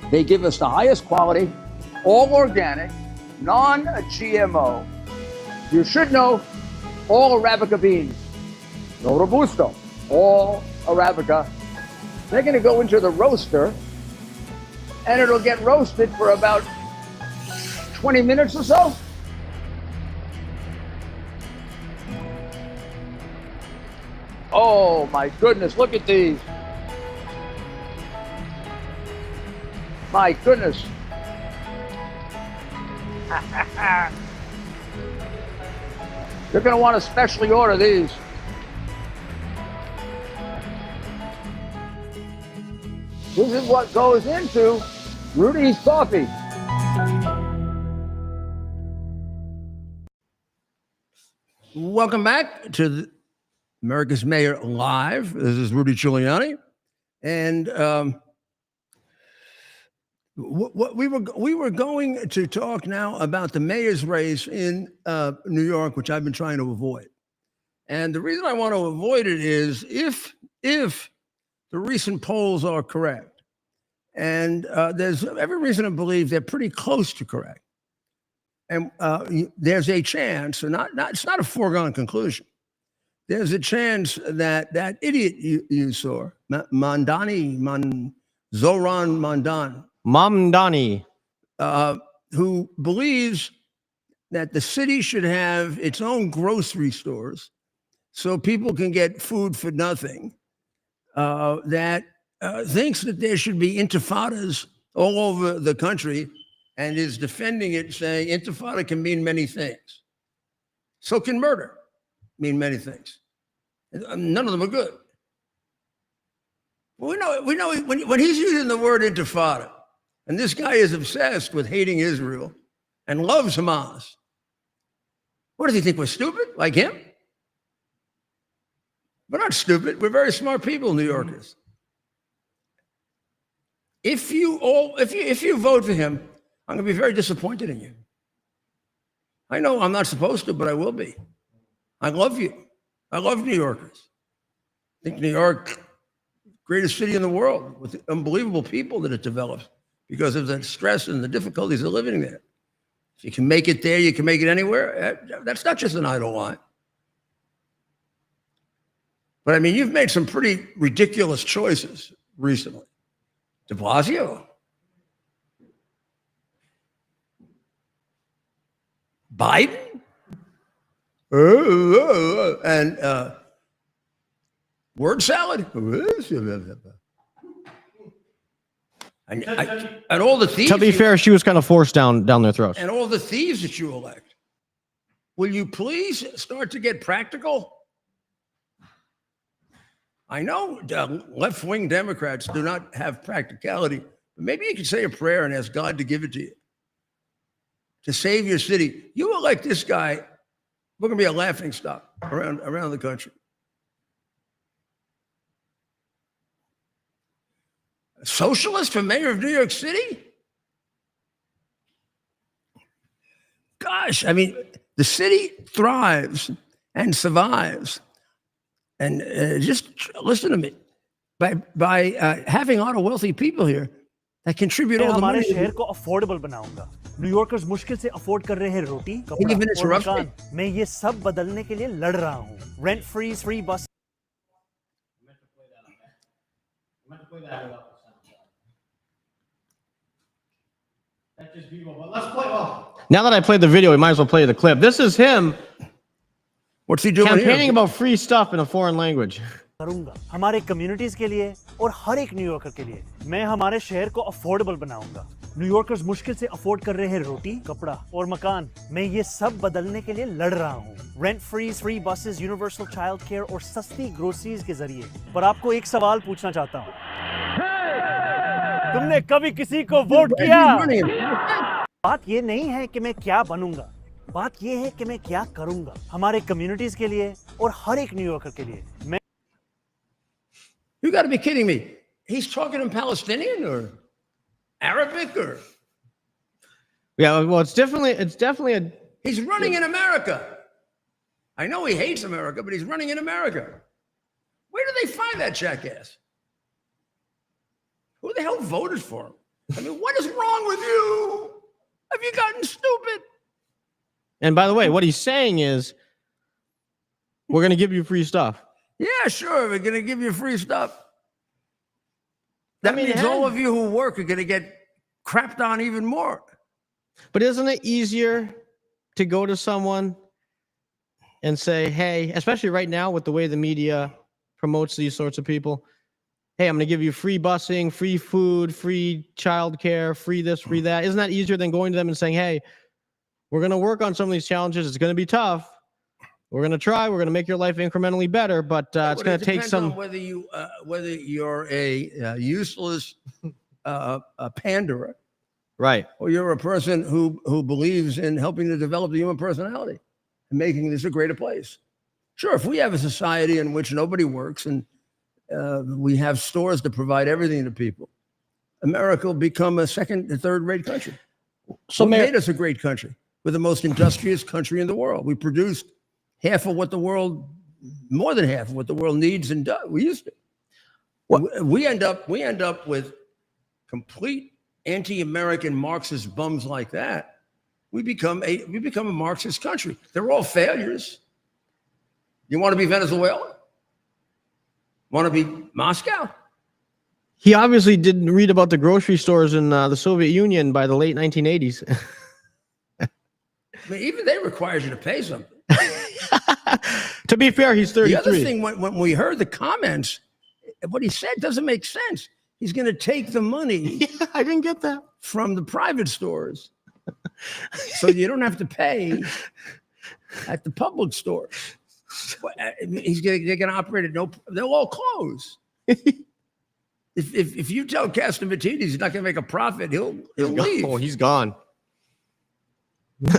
They give us the highest quality, all organic, non-GMO. You should know all Arabica beans, no Robusto, all Arabica. They're gonna go into the roaster and it'll get roasted for about 20 minutes or so. Oh my goodness, look at these. My goodness. You're going to want to specially order these. This is what goes into Rudy's coffee. Welcome back to America's Mayor Live. This is Rudy Giuliani. And we were going to talk now about the mayor's race in New York, which I've been trying to avoid. And the reason I want to avoid it is if the recent polls are correct, and there's every reason to believe they're pretty close to correct, and there's a chance, it's not a foregone conclusion. There's a chance that that idiot you saw, Zoran Mamdani, who believes that the city should have its own grocery stores so people can get food for nothing, that thinks that there should be intifadas all over the country and is defending it, saying intifada can mean many things. So can murder mean many things. None of them are good. We know when he's using the word intifada, and this guy is obsessed with hating Israel and loves Hamas. What does he think, we're stupid like him? We're not stupid. We're very smart people, New Yorkers. If you vote for him, I'm going to be very disappointed in you. I know I'm not supposed to, but I will be. I love you. I love New Yorkers. I think New York, greatest city in the world, with unbelievable people that it develops because of the stress and the difficulties of living there. If you can make it there, you can make it anywhere. That's not just an idle line. But I mean, you've made some pretty ridiculous choices recently. De Blasio, Biden, and word salad, and all the thieves. To be fair, she was kind of forced down their throats. And all the thieves that you elect. Will you please start to get practical? I know left-wing Democrats do not have practicality, but maybe you can say a prayer and ask God to give it to you, to save your city. You elect this guy, we're going to be a laughing stock around the country. A socialist for mayor of New York City? Gosh, I mean, the city thrives and survives. And just listen to me. By having a lot of wealthy people here that contribute all the हमारे money. शहर को affordable बनाऊंगा. New Yorkers मुश्किल से afford कर रहे हैं रोटी, कपड़ा और मकान. मैं ये सब बदलने के लिए लड़ रहा हूँ. Rent free bus. Now that I played the video, we might as well play the clip. This is him. What's he doing campaigning here? about free stuff in a foreign language. करूंगा हमारे communities के लिए और हर एक New Yorker के लिए. मैं हमारे शहर को अफोर्डेबल बनाऊंगा. न्यूयॉर्कर्स मुश्किल से अफोर्ड कर रहे हैं रोटी, कपड़ा और मकान. मैं ये सब बदलने के लिए लड़ रहा हूँ. Rent free buses, universal child care और सस्ती ग्रोसरीज के जरिए. पर आपको एक सवाल पूछना चाहता हूँ. तुमने कभी किसी को वोट किया? बात ये नहीं है कि मैं क्या बनूंगा. बात ये है कि मैं क्या करूंगा हमारे कम्युनिटीज के लिए और हर एक न्यूयॉर्कर के लिए. मैं You got to be kidding me. He's talking in Palestinian or Arabic or? Yeah, well, it's definitely a. He's running in America. I know he hates America, but he's running in America. Where do they find that jackass? Who the hell voted for him? I mean, what is wrong with you? Have you gotten stupid? And by the way, what he's saying is, we're going to give you free stuff. Yeah, sure. We're going to give you free stuff. That means all of you who work are going to get crapped on even more. But isn't it easier to go to someone and say, hey, especially right now with the way the media promotes these sorts of people, hey, I'm going to give you free busing, free food, free childcare, free this, free that. Isn't that easier than going to them and saying, hey, we're going to work on some of these challenges. It's going to be tough. We're going to try. We're going to make your life incrementally better, but it's going to take some. Whether you're a useless a panderer, right, or you're a person who believes in helping to develop the human personality and making this a greater place. Sure, if we have a society in which nobody works and we have stores to provide everything to people, America will become a second and third-rate country. So made us a great country. We're the most industrious country in the world. We produced half of what the world, more than half of what the world needs and does. We used to. We end up with complete anti-American Marxist bums like that. We become a Marxist country. They're all failures. You want to be Venezuela? Want to be Moscow? He obviously didn't read about the grocery stores in the Soviet Union by the late 1980s. I mean, even they require you to pay something. To be fair, he's 33. The other thing, when we heard the comments, what he said doesn't make sense. He's going to take the money. Yeah, I didn't get that. From the private stores, so you don't have to pay at the public stores. They're going to operate at they'll all close. If you tell Castamatidis he's not going to make a profit, he'll leave. Oh, he's gone.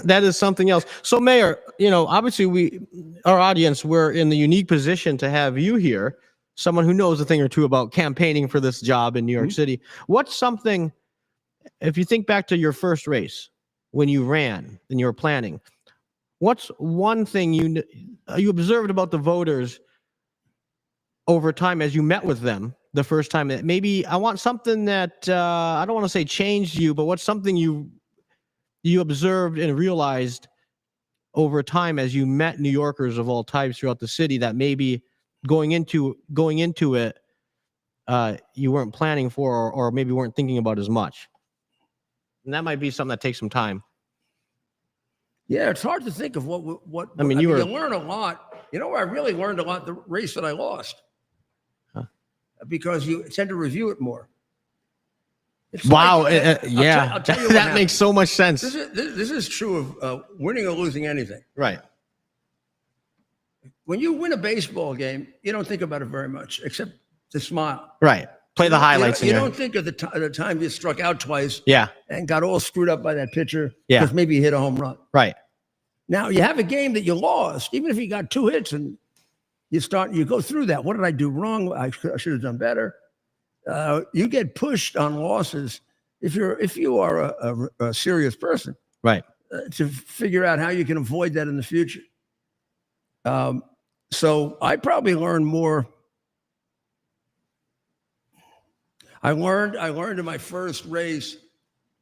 That is something else. So, Mayor, obviously our audience, we're in the unique position to have you here, someone who knows a thing or two about campaigning for this job in New York City. What's something, if you think back to your first race, when you ran and you were planning, what's one thing you observed about the voters over time as you met with them the first time that maybe I want something that I don't want to say changed you, but what's something you observed and realized over time as you met New Yorkers of all types throughout the city that maybe going into it, you weren't planning for or maybe weren't thinking about as much? And that might be something that takes some time. Yeah, it's hard to think of what I mean, you learn a lot. You know where I really learned a lot? The race that I lost. Huh? Because you tend to review it more. Wow. Yeah. I'll tell you what that happened. makes so much sense. This is true of winning or losing anything. Right. When you win a baseball game, you don't think about it very much, except to smile. Right. Play the highlights. You don't think of the time you struck out twice. Yeah. And got all screwed up by that pitcher. Yeah. Because maybe you hit a home run. Right. Now you have a game that you lost, even if you got 2 hits, and you go through that. What did I do wrong? I should have done better. You get pushed on losses if you are a serious person, right? To figure out how you can avoid that in the future. So I probably learned more. I learned in my first race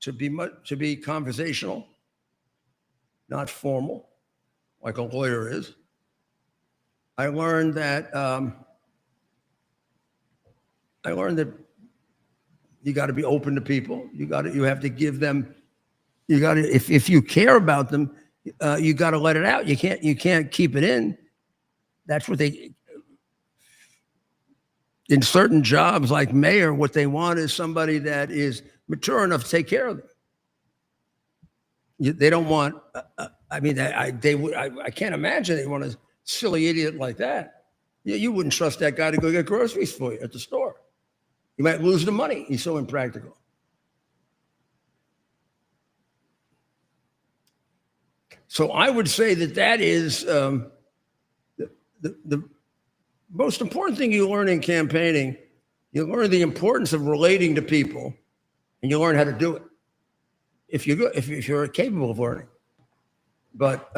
to be conversational, not formal, like a lawyer is. I learned that you got to be open to people. You have to give them. You got to if you care about them, you got to let it out. You can't keep it in. That's what they. In certain jobs like mayor, what they want is somebody that is mature enough to take care of them. They don't want. I mean, I can't imagine they want a silly idiot like that. You wouldn't trust that guy to go get groceries for you at the store. You might lose the money. He's so impractical. So I would say that is the most important thing you learn in campaigning. You learn the importance of relating to people, and you learn how to do it. If you're capable of learning, but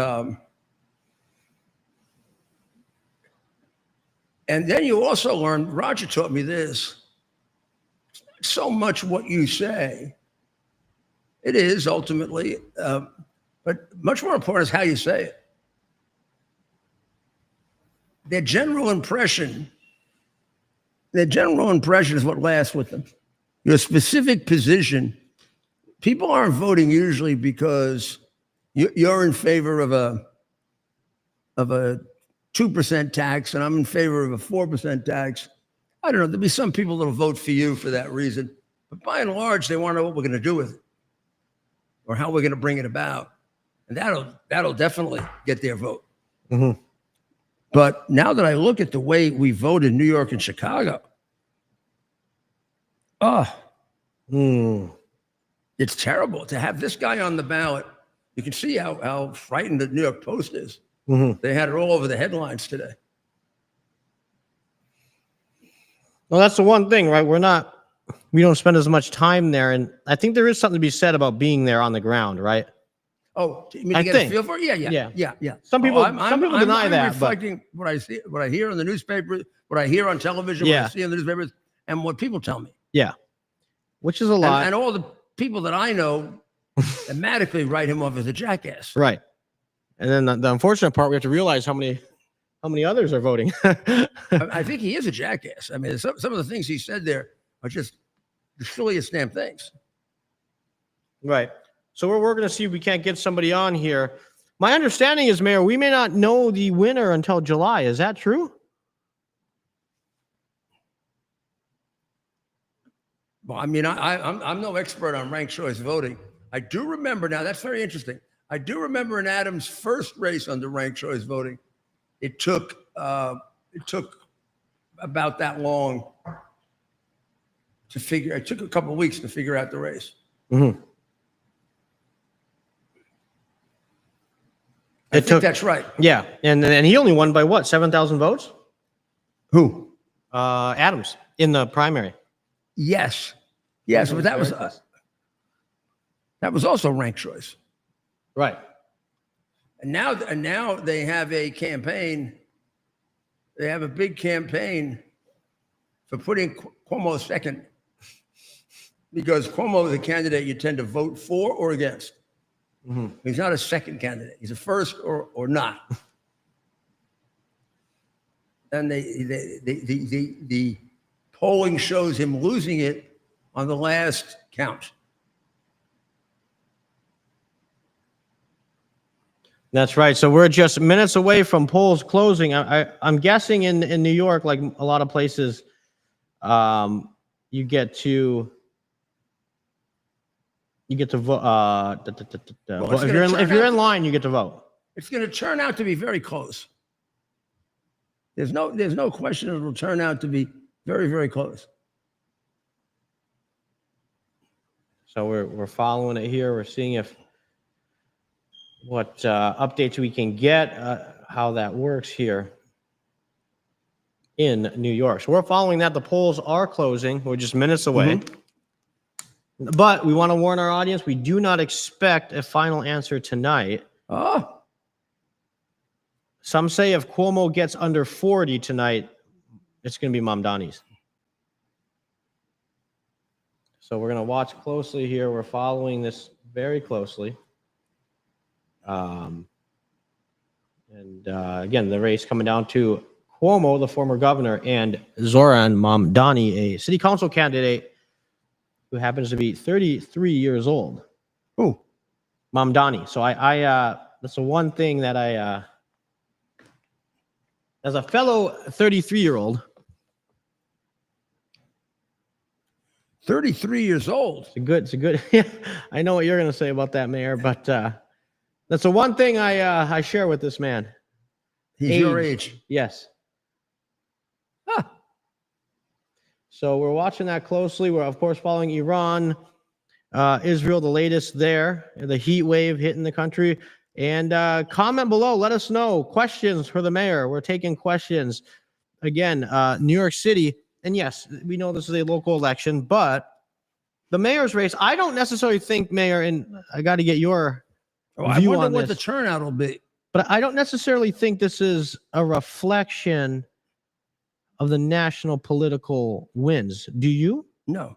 and then you also learn. Roger taught me this. So much what you say. It is ultimately, but much more important is how you say it. Their general impression is what lasts with them. Your specific position, people aren't voting usually because you're in favor of a 2% tax and I'm in favor of a 4% tax. I don't know. There'll be some people that'll vote for you for that reason. But by and large, they want to know what we're going to do with it or how we're going to bring it about. And that'll definitely get their vote. Mm-hmm. But now that I look at the way we vote in New York and Chicago, it's terrible to have this guy on the ballot. You can see how frightened the New York Post is. Mm-hmm. They had it all over the headlines today. Well, that's the one thing, right? We don't spend as much time there. And I think there is something to be said about being there on the ground, right? Oh, you mean to get a feel for it? Yeah. Some people deny that. Reflecting what I see, what I hear in the newspaper, what I hear on television, what I see in the newspapers, and what people tell me. Yeah. Which is a lot. And all the people that I know automatically write him off as a jackass. Right. And then the unfortunate part, we have to realize how many others are voting. I think he is a jackass. I mean, some of the things he said there are just the silliest damn things. Right. So we're going to see if we can't get somebody on here. My understanding is, Mayor, we may not know the winner until July. Is that true? Well, I mean, I'm no expert on ranked choice voting. I do remember now. That's very interesting. I do remember in Adams' first race under ranked choice voting, it took about that long to figure. It took a couple of weeks to figure out the race. Mm-hmm. I think that's right. Yeah, and he only won by what, 7,000 votes? Who? Adams in the primary. Yes, but that was also ranked choice. Right. And now they have a campaign. They have a big campaign for putting Cuomo second, because Cuomo is a candidate you tend to vote for or against. Mm-hmm. He's not a second candidate. He's a first or not. And the polling shows him losing it on the last count. That's right. So we're just minutes away from polls closing. I'm guessing in New York, like a lot of places, you get to vote. If you're in line, you get to vote. It's going to turn out to be very close. There's no question it will turn out to be very, very close. So we're following it here. We're seeing what updates we can get, how that works here in New York. So we're following that. The polls are closing. We're just minutes away. Mm-hmm. But we want to warn our audience, we do not expect a final answer tonight. Oh. Some say if Cuomo gets under 40 tonight, it's going to be Mamdani's. So we're going to watch closely here. We're following this very closely. Again, the race coming down to Cuomo, the former governor, and Zoran Mamdani, a city council candidate who happens to be 33 years old. Who? Mamdani. So that's the one thing that as a fellow 33-year-old. 33 years old. It's a good. Yeah, I know what you're going to say about that, Mayor, but that's the one thing I share with this man. He's your age. Yes. Huh. So we're watching that closely. We're, of course, following Iran, Israel, the latest there, the heat wave hitting the country. And comment below. Let us know. Questions for the mayor. We're taking questions. Again, New York City. And yes, we know this is a local election, but the mayor's race, I don't necessarily think, Mayor, and I got to get your view I wonder on what this. the turnout will be. But I don't necessarily think this is a reflection of the national political wins. Do you? No.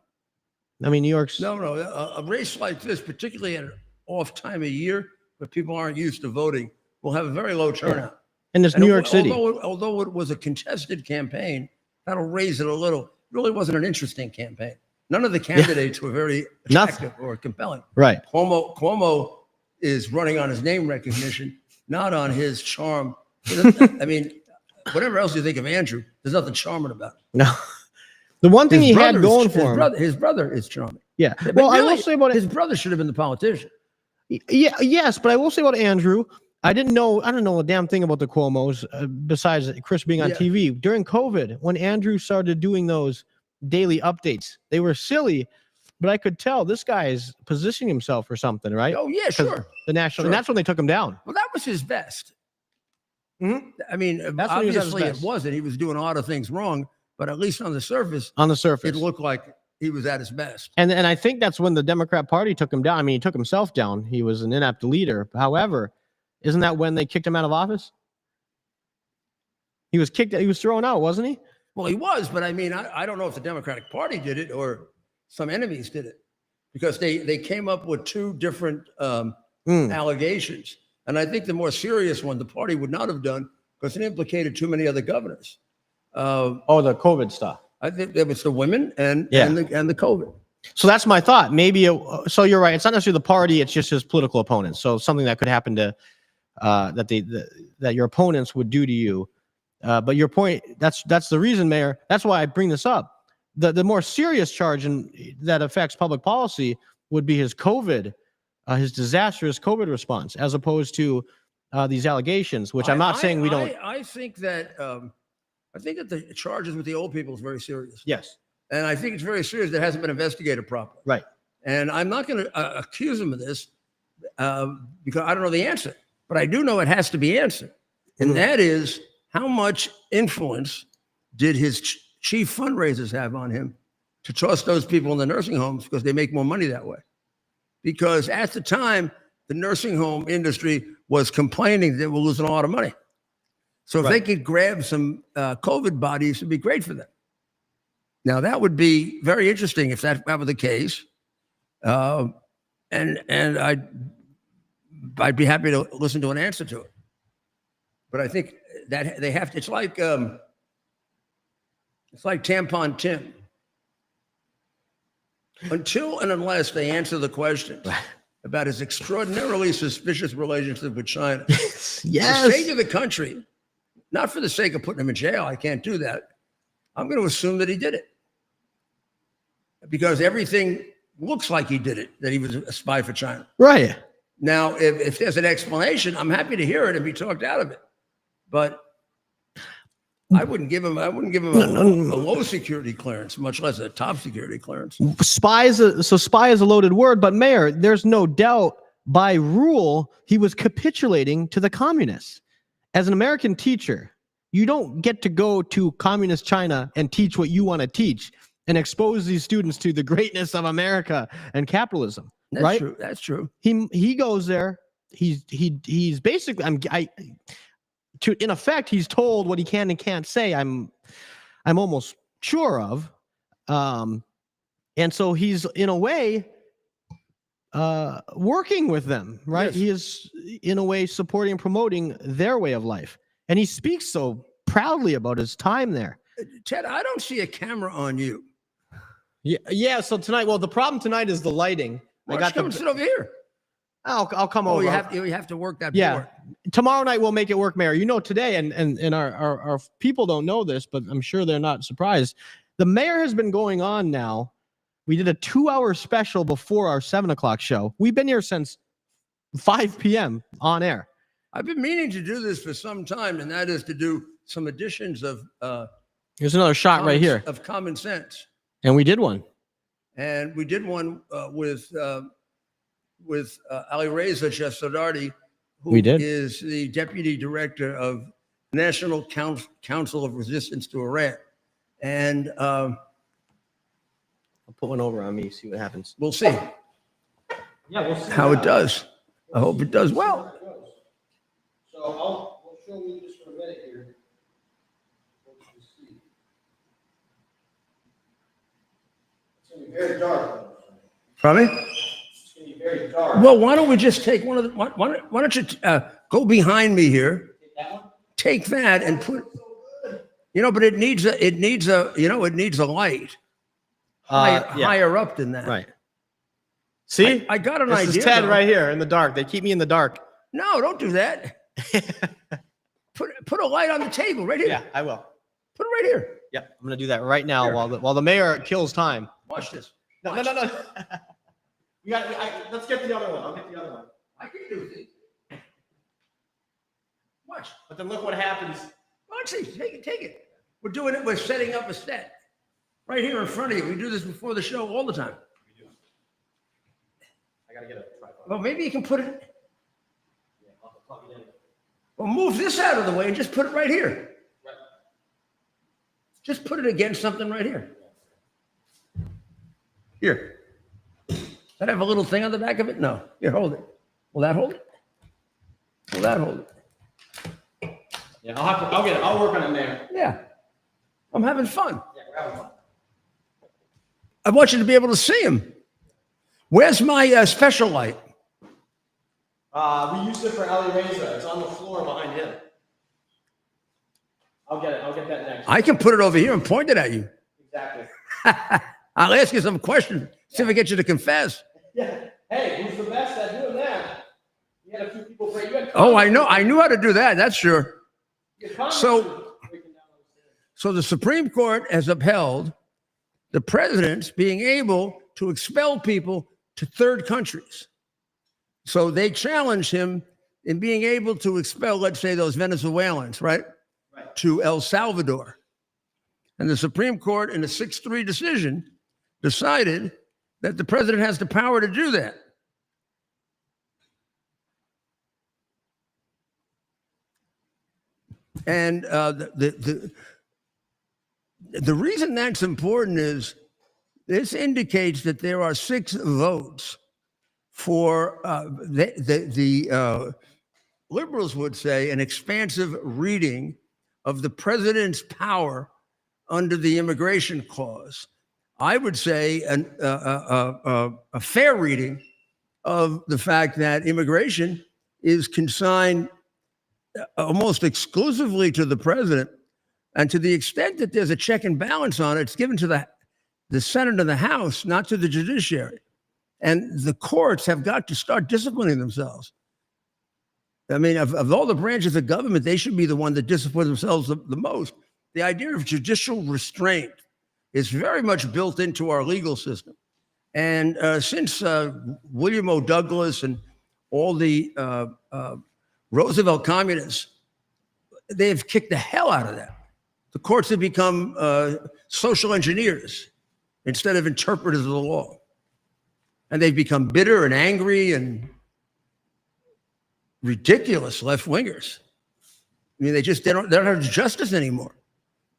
I mean, New York's... No. A race like this, particularly at an off time of year where people aren't used to voting, will have a very low turnout. And it's New York City. Although it was a contested campaign, that'll raise it a little. It really wasn't an interesting campaign. None of the candidates were very attractive or compelling. Right. Cuomo is running on his name recognition, not on his charm. I mean, whatever else you think of Andrew, there's nothing charming about it. No. The one thing he had going for him. His brother is charming. Yeah. But Well, really, I will say about his brother should have been the politician. Yeah, yes, but I will say about Andrew, I don't know a damn thing about the Cuomos besides Chris being on TV. During COVID, when Andrew started doing those daily updates, they were silly, but I could tell this guy is positioning himself for something, right? Oh, yeah, sure. The national, Sure. and that's when they took him down. Well, that was his best. Mhm. I mean, That's when he was at his obviously it best. wasn't. He was doing a lot of things wrong, but at least on the surface, It it looked like he was at his best. And I think that's when the Democrat Party took him down. I mean, he took himself down. He was an inept leader. However, isn't that when they kicked him out of office? He was thrown out, wasn't he? Well, he was, but I mean, I don't know if the Democratic Party did it or some enemies did it, because they came up with two different allegations. And I think the more serious one, the party would not have done, because it implicated too many other governors. The COVID stuff. I think it was the women and the COVID. So that's my thought. Maybe so you're right. It's not necessarily the party; it's just his political opponents. So something that could happen to that your opponents would do to you. But your point, that's the reason, Mayor. That's why I bring this up. The more serious charge that affects public policy would be his COVID, his disastrous COVID response, as opposed to these allegations, which I'm not saying we don't. I think that the charges with the old people is very serious. Yes. And I think it's very serious that it hasn't been investigated properly. Right. And I'm not going to accuse him of this because I don't know the answer, but I do know it has to be answered. And that is, how much influence did his chief fundraisers have on him to trust those people in the nursing homes, because they make more money that way? Because at the time, the nursing home industry was complaining that we're losing a lot of money. So if they could grab some COVID bodies, it'd be great for them. Now, that would be very interesting if that were the case. And I'd be happy to listen to an answer to it. But I think that they have to, it's like Tampon Tim. Until and unless they answer the questions about his extraordinarily suspicious relationship with China. Yes. The sake of the country, not for the sake of putting him in jail, I can't do that. I'm going to assume that he did it, because everything looks like he did it, that he was a spy for China. Right. Now, if there's an explanation, I'm happy to hear it and be talked out of it. But I wouldn't give him a low security clearance, much less a top security clearance. Spy is a loaded word, but Mayor, there's no doubt by rule he was capitulating to the communists. As an American teacher, you don't get to go to communist China and teach what you want to teach and expose these students to the greatness of America and capitalism. That's right? true. That's true. He goes there. He's basically in effect, he's told what he can and can't say. I'm almost sure of. And so he's in a way working with them, right? Yes. He is in a way supporting and promoting their way of life. And he speaks so proudly about his time there. Ted, I don't see a camera on you. Yeah. So tonight, well, the problem tonight is the lighting. Come sit over here. I'll come Oh, over. you have to work that Yeah. board. Tomorrow night we'll make it work, Mayor. You know, today, and our people don't know this, but I'm sure they're not surprised. The mayor has been going on now. We did a 2-hour special before our 7 o'clock show. We've been here since 5 p.m. on air. I've been meaning to do this for some time, and that is to do some additions of Here's another shot right here. of common sense. And we did one. And we did one with Ali Reza Chesadardi, who We did. is the deputy director of National Council of Resistance to Iran. And I'll put one over on me, see what happens. we'll see Yeah, we'll see how it does. I hope it does well. So we'll show you just for a minute here. It's going to be very dark. Probably. It's going to be very dark. Well, why don't we just take one of the? Why don't you go behind me here? That one? Take that and put. You know, but it needs a light higher up than that. Right. See? I got an this idea. is Ted though. right here in the dark. They keep me in the dark. No, don't do that. Put a light on the table right here. Yeah, I will. Put it right here. Yeah, I'm going to do that right now Here. while the mayor kills time. Watch this. No. Let's get the other one. I'll get the other one. I can do this. Watch. But then look what happens. Watch this. Take it. We're doing it. We're setting up a set right here in front of you. We do this before the show all the time. I got to get a tripod. Well, maybe you can put it. Yeah, I'll plug it in. Well, move this out of the way and just put it right here. Right. Just put it against something right here. Here. That have a little thing on the back of it? No. Here, hold it. Will that hold it? Will that hold it? Yeah, I'll get it. I'll work on it, Mayor. Yeah. I'm having fun. Yeah, we're having fun. I want you to be able to see him. Where's my special light? We used it for Ali Reza. It's on the floor behind him. I'll get it. I'll get that next. I can put it over here and point it at you. Exactly. I'll ask you some questions. See if I get you to confess. Yeah. Hey, who's the best at doing that? You had a few people break. Oh, I know. I knew how to do that. That's sure. So the Supreme Court has upheld the president being able to expel people to third countries. So they challenged him in being able to expel, let's say, those Venezuelans, right? To El Salvador. And the Supreme Court, in a 6-3 decision, decided that the president has the power to do that. And the reason that's important is this indicates that there are 6 votes for the liberals would say an expansive reading of the president's power under the immigration clause. I would say a fair reading of the fact that immigration is consigned almost exclusively to the president, and to the extent that there's a check and balance on it, it's given to the Senate and the House, not to the judiciary. And the courts have got to start disciplining themselves. I mean, of all the branches of government, they should be the one that discipline themselves the most. The idea of judicial restraint is very much built into our legal system. And since William O. Douglas and all the Roosevelt communists, they've kicked the hell out of that. The courts have become social engineers instead of interpreters of the law. And they've become bitter and angry and ridiculous left-wingers. I mean, they don't have justice anymore.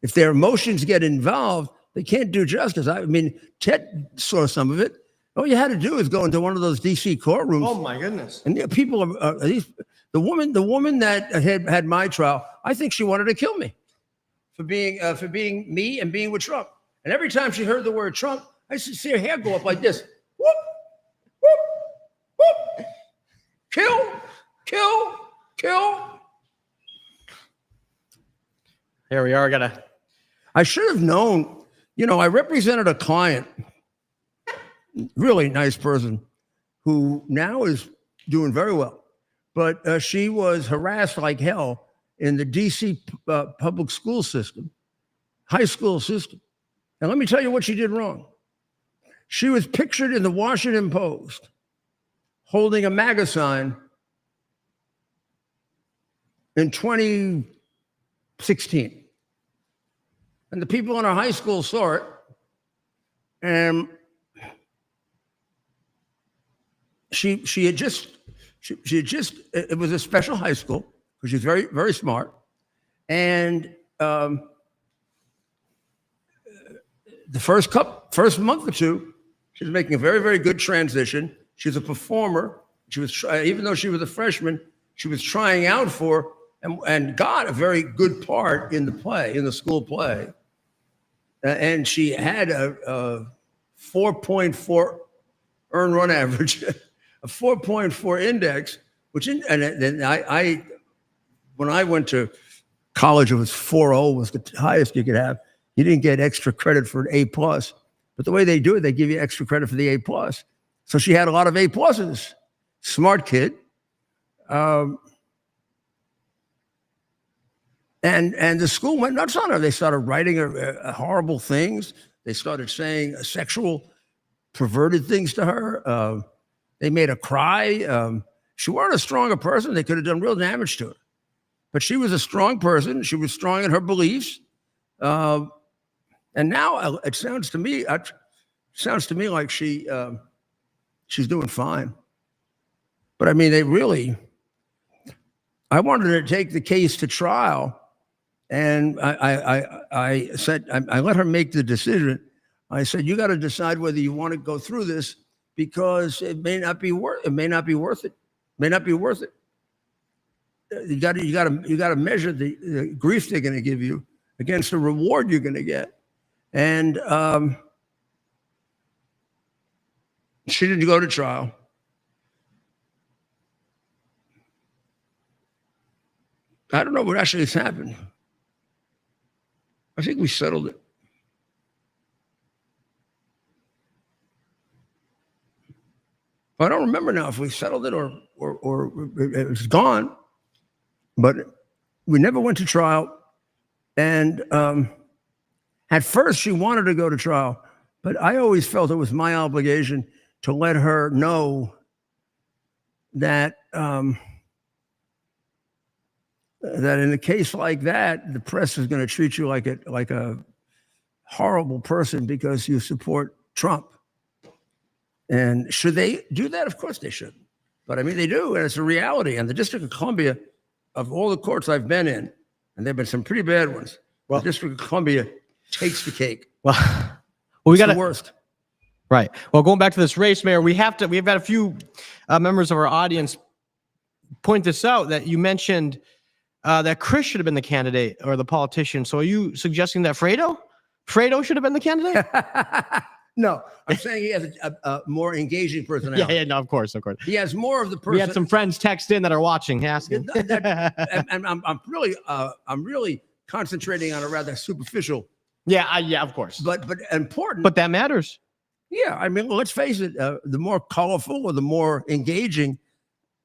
If their emotions get involved, they can't do justice. I mean, Ted saw some of it. All you had to do is go into one of those DC courtrooms. Oh my goodness. And people are the woman that had my trial. I think she wanted to kill me for being me and being with Trump. And every time she heard the word Trump, I used to see her hair go up like this. Whoop, whoop, whoop. Kill, kill, kill. Here we are. I should have known. I represented a client, really nice person, who now is doing very well. But she was harassed like hell in the DC public school system, high school system. And let me tell you what she did wrong. She was pictured in the Washington Post holding a MAGA sign in 2016. And the people in our high school saw it. And she had just, it was a special high school because she's very, very smart. And the first month or two, she was making a very, very good transition. She's a performer. She was, even though she was a freshman, she was trying out for and got a very good part in the play, in the school play. And she had a 4.4 earned run average, a 4.4 index, when I went to college, it was 4.0 was the highest you could have. You didn't get extra credit for an A+, but the way they do it, they give you extra credit for the A+. So she had a lot of A+. Smart kid. And the school went nuts on her. They started writing horrible things. They started saying sexual, perverted things to her. They made her cry. She weren't a stronger person. They could have done real damage to her. But she was a strong person. She was strong in her beliefs. And now it sounds to me like she's doing fine. But I mean, I wanted to take the case to trial. And I said, I let her make the decision. I said, you got to decide whether you want to go through this because it may not be worth it. You got to measure the grief they're going to give you against the reward you're going to get. And she didn't go to trial. I don't know what actually has happened. I think we settled it. I don't remember now if we settled it or it was gone. But we never went to trial. And at first, she wanted to go to trial. But I always felt it was my obligation to let her know that that in a case like that, the press is going to treat you like a horrible person because you support Trump. And should they do that? Of course they should. But I mean, they do, and it's a reality. And the District of Columbia, of all the courts I've been in, and there've been some pretty bad ones, the District of Columbia takes the cake. Well, we got the worst. Right. Well, going back to this race, Mayor, we've had a few members of our audience point this out, that you mentioned that Chris should have been the candidate or the politician. So are you suggesting that Fredo should have been the candidate? No, I'm saying he has a more engaging personality. Yeah, no, of course. He has more of the person. We had some friends text in that are watching, asking. And I'm really concentrating on a rather superficial. Yeah, of course. But important. But that matters. Yeah, I mean, let's face it. The more colorful or the more engaging.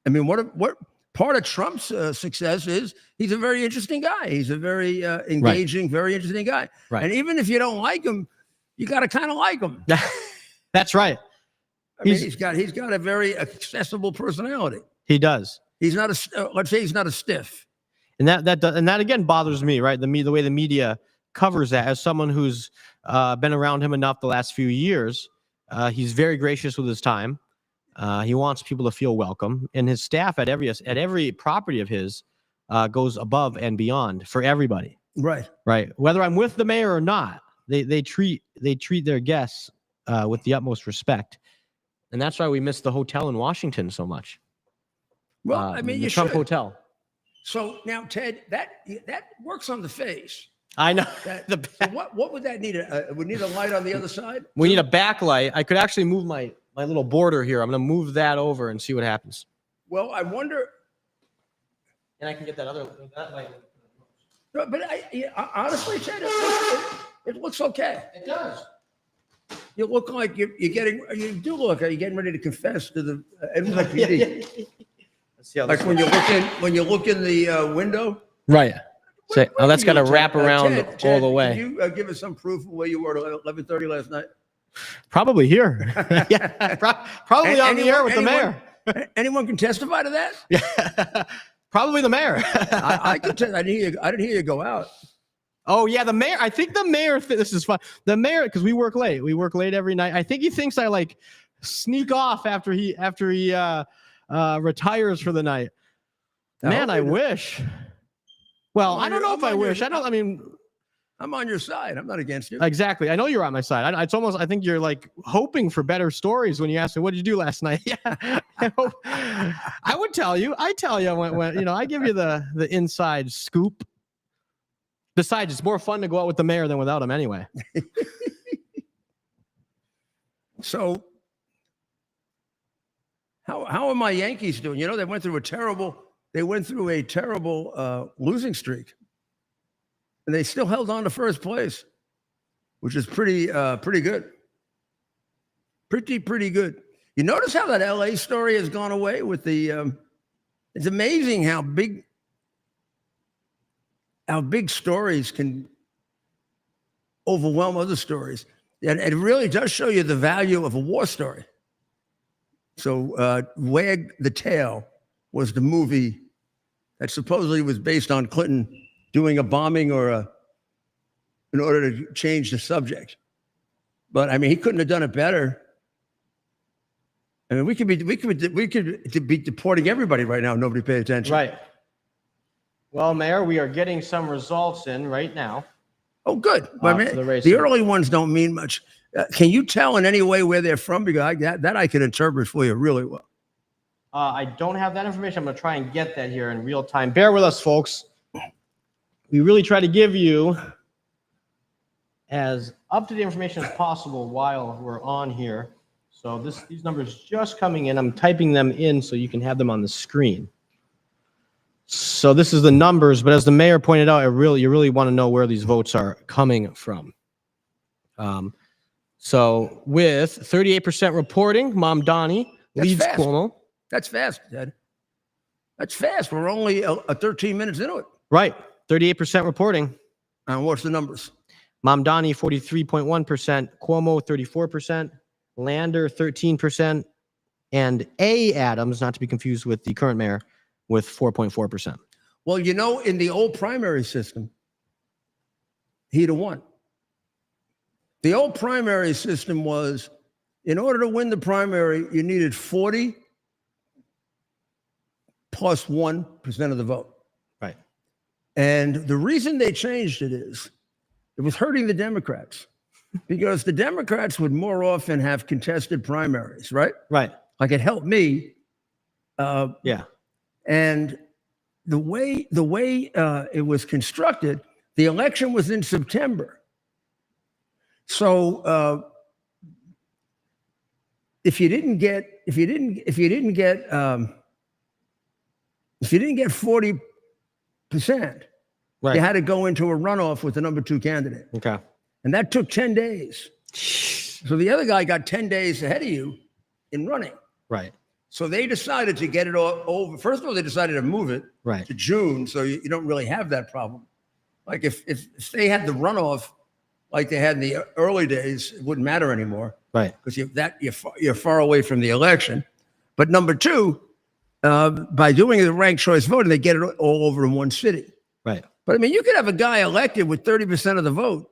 I mean, what part of Trump's success is he's a very interesting guy. He's a very engaging, very interesting guy. Right. And even if you don't like him, you got to kind of like him. That's right. I mean, he's got a very accessible personality. He does. He's not let's say he's not a stiff. And that again bothers me, right? The way the media covers that. As someone who's been around him enough the last few years, he's very gracious with his time. He wants people to feel welcome, and his staff at every property of his goes above and beyond for everybody. Right. Whether I'm with the mayor or not, they treat their guests with the utmost respect. And that's why we missed the hotel in Washington so much. Well, I mean, the you Trump should. Hotel. So now, Ted, that works on the face. I know. So what would that need? Would need a light on the other side? We need a backlight. I could actually move my little border here. I'm going to move that over and see what happens. Well, I wonder. And I can get that light. No, but honestly, Ted, it looks okay. It does. You look like you're getting. You do look like you're getting ready to confess to the NYPD. Let's see how Like when you look in the window. Right. Say, oh, that's got to Ted, wrap around Ted, all the way. Can you give us some proof of where you were at 11:30 last night? Probably here. Yeah, probably on the air with the mayor. Anyone can testify to that? Yeah, probably the mayor. I could tell. I didn't hear you go out. Oh yeah, the mayor. I think the mayor. This is fun. The mayor, because we work late. We work late every night. I think he thinks I like sneak off after he retires for the night. Man, I wish. Well, I don't know if I wish. I mean, I'm on your side. I'm not against you. Exactly. I know you're on my side. It's almost, I think you're like hoping for better stories when you ask me, what did you do last night? Yeah. I would tell you. I tell you when I give you the inside scoop. Besides, it's more fun to go out with the mayor than without him anyway. So how are my Yankees doing? They went through a terrible losing streak. And they still held on to first place, which is pretty good. Pretty good. You notice how that LA story has gone away with the it's amazing how big stories can overwhelm other stories. And it really does show you the value of a war story. So Wag the Tail was the movie that supposedly was based on Clinton doing a bombing in order to change the subject. But I mean, he couldn't have done it better. I mean, we could be deporting everybody right now. Nobody pay attention. Right. Well, Mayor, we are getting some results in right now. Oh, good. I mean, the early ones don't mean much. Can you tell in any way where they're from? Because that I can interpret for you really well. I don't have that information. I'm going to try and get that here in real time. Bear with us, folks. We really try to give you as up-to-date information as possible while we're on here. So these numbers just coming in. I'm typing them in so you can have them on the screen. So this is the numbers, but as the mayor pointed out, you really want to know where these votes are coming from. So with 38% reporting, Mom Donnie leads Cuomo. That's fast, Ted. That's fast. We're only 13 minutes into it. Right. 38% reporting. And what's the numbers? Mamdani, 43.1%. Cuomo, 34%. Lander, 13%. And A. Adams, not to be confused with the current mayor, with 4.4%. Well, in the old primary system, he'd have won. The old primary system was, in order to win the primary, you needed 40 plus 1% of the vote. Right. And the reason they changed it is it was hurting the Democrats because the Democrats would more often have contested primaries, right? Right. Like it helped me. Yeah. And the way it was constructed, the election was in September. So if you didn't get 40%, right, you had to go into a runoff with the number 2 candidate. Okay. And that took 10 days. So the other guy got 10 days ahead of you in running. Right. So they decided to get it all over. First of all, they decided to move it to June, so you don't really have that problem. Like if they had the runoff like they had in the early days, it wouldn't matter anymore. Right. Because you're far away from the election. But number 2, by doing the ranked choice voting, they get it all over in one city. Right. But I mean, you could have a guy elected with 30% of the vote,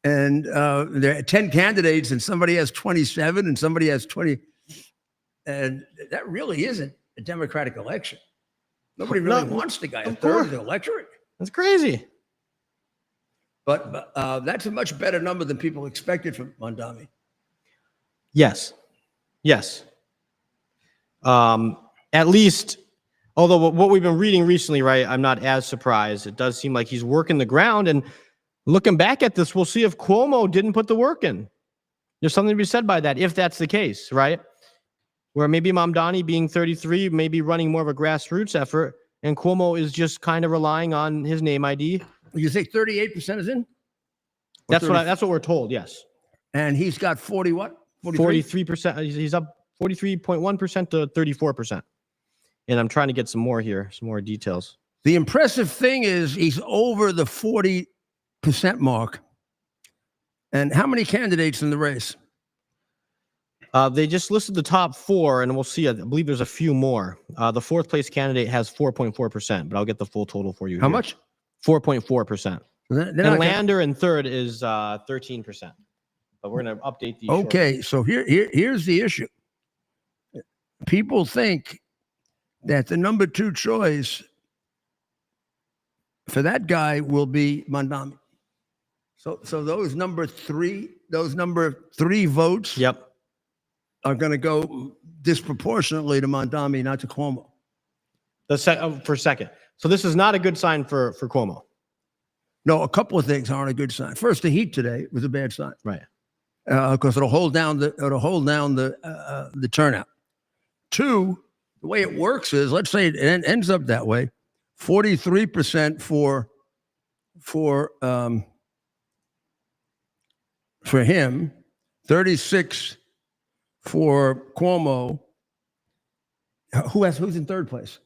and there are 10 candidates, and somebody has 27, and somebody has 20, and that really isn't a democratic election. Nobody really wants the guy a third of the electorate. That's crazy. But that's a much better number than people expected from Mondami. Yes. Yes. At least, although what we've been reading recently, right, I'm not as surprised. It does seem like he's working the ground. And looking back at this, we'll see if Cuomo didn't put the work in. There's something to be said by that, if that's the case, right? Where maybe Mamdani, being 33, may be running more of a grassroots effort, and Cuomo is just kind of relying on his name ID. You say 38% is in? That's what we're told, yes. And he's got 40 what? 43%. He's up 43.1% to 34%. And I'm trying to get some more here, some more details. The impressive thing is he's over the 40% mark. And how many candidates in the race? They just listed the top 4, and we'll see. I believe there's a few more. The 4th place candidate has 4.4%, but I'll get the full total for you. How much? 4.4%. And Lander in 3rd is 13%. But we're going to update these. Okay, so here's the issue. People think that the number 2 choice for that guy will be Mamdani. So those number 3 votes, yep, are going to go disproportionately to Mamdani, not to Cuomo. For second. So this is not a good sign for Cuomo. No, a couple of things aren't a good sign. First, the heat today was a bad sign, right? Because it'll hold down the turnout. 2, the way it works is, let's say it ends up that way, 43% for him, 36 for Cuomo. Who's in 3rd place?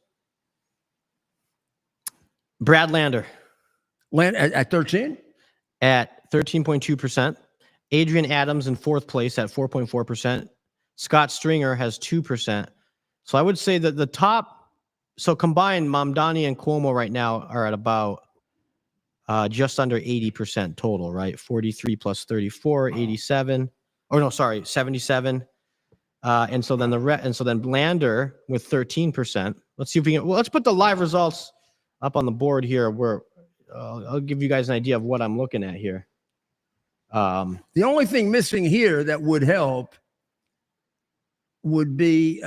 Brad Lander. At 13? At 13.2%. Adrian Adams in 4th place at 4.4%. Scott Stringer has 2%. So I would say that the top, so combined, Mamdani and Cuomo right now are at about just under 80% total, right? 43 plus 34, 87. Oh no, sorry, 77. And so then Lander with 13%. Let's see if we can. Well, let's put the live results up on the board here. Where I'll give you guys an idea of what I'm looking at here. The only thing missing here that would help would be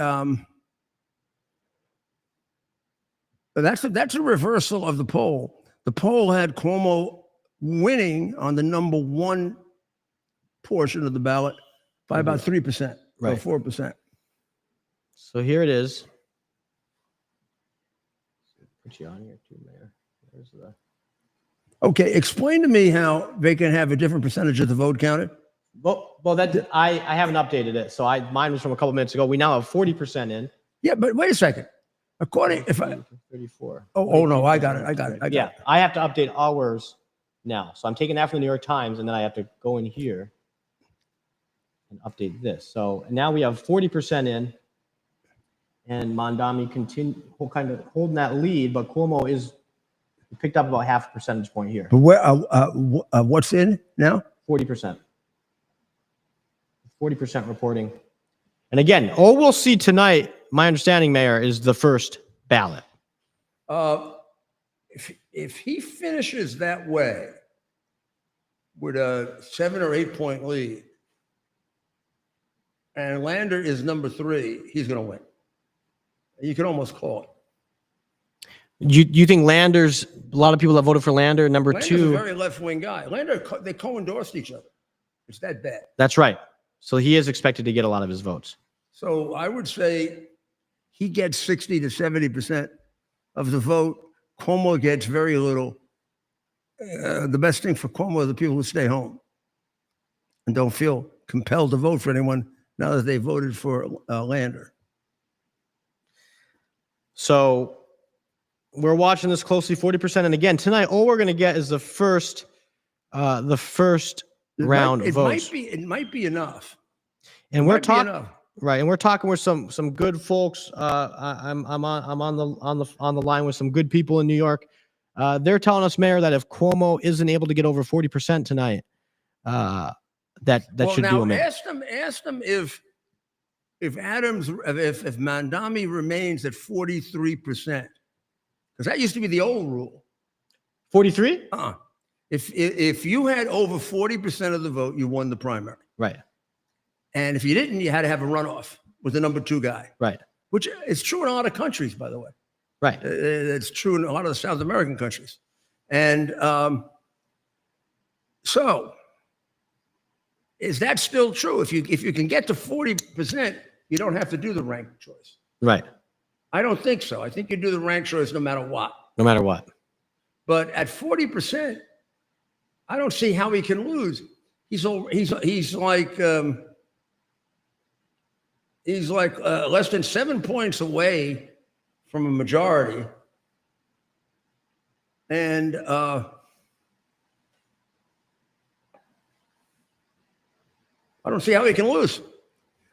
that's a reversal of the poll. The poll had Cuomo winning on the number 1 portion of the ballot by about 3%, right, or 4%. So here it is. Put you on here too, Mayor. There's the. Okay, explain to me how they can have a different percentage of the vote counted. Well, that I haven't updated it, so mine was from a couple minutes ago. We now have 40% in. Yeah, but wait a second. According, if I 34. Oh no, I got it. I have to update ours now. So I'm taking that from the New York Times, and then I have to go in here and update this. So now we have 40% in, and Mamdani kind of holding that lead, but Cuomo is picked up about half a percentage point here. But where what's in now? 40%. 40% reporting. And again, all we'll see tonight, my understanding, Mayor, is the first ballot. If he finishes that way with a 7 or 8 point lead, and Lander is number 3, he's going to win. You can almost call it. You think Lander's, a lot of people that voted for Lander, number Lander's 2. a very left-wing guy. Lander, they co-endorsed each other. It's that bad. That's right. So he is expected to get a lot of his votes. So I would say he gets 60 to 70% of the vote. Cuomo gets very little. The best thing for Cuomo are the people who stay home and don't feel compelled to vote for anyone now that they voted for Lander. So we're watching this closely, 40%. And again, tonight, all we're going to get is the first round of votes. It might be enough. And we're talking, right? And we're talking with some good folks. I'm on the line with some good people in New York. They're telling us, Mayor, that if Cuomo isn't able to get over 40% tonight, that should do him in. Ask them if Mamdani remains at 43%, because that used to be the old rule. 43? If you had over 40% of the vote, you won the primary. Right. And if you didn't, you had to have a runoff. was the number 2 guy. Right. Which is true in a lot of countries, by the way. Right. It's true in a lot of the South American countries. And so is that still true? If you can get to 40%, you don't have to do the rank choice. Right. I don't think so. I think you do the rank choice no matter what. No matter what. But at 40%, I don't see how he can lose. He's like less than 7 points away from a majority, and I don't see how he can lose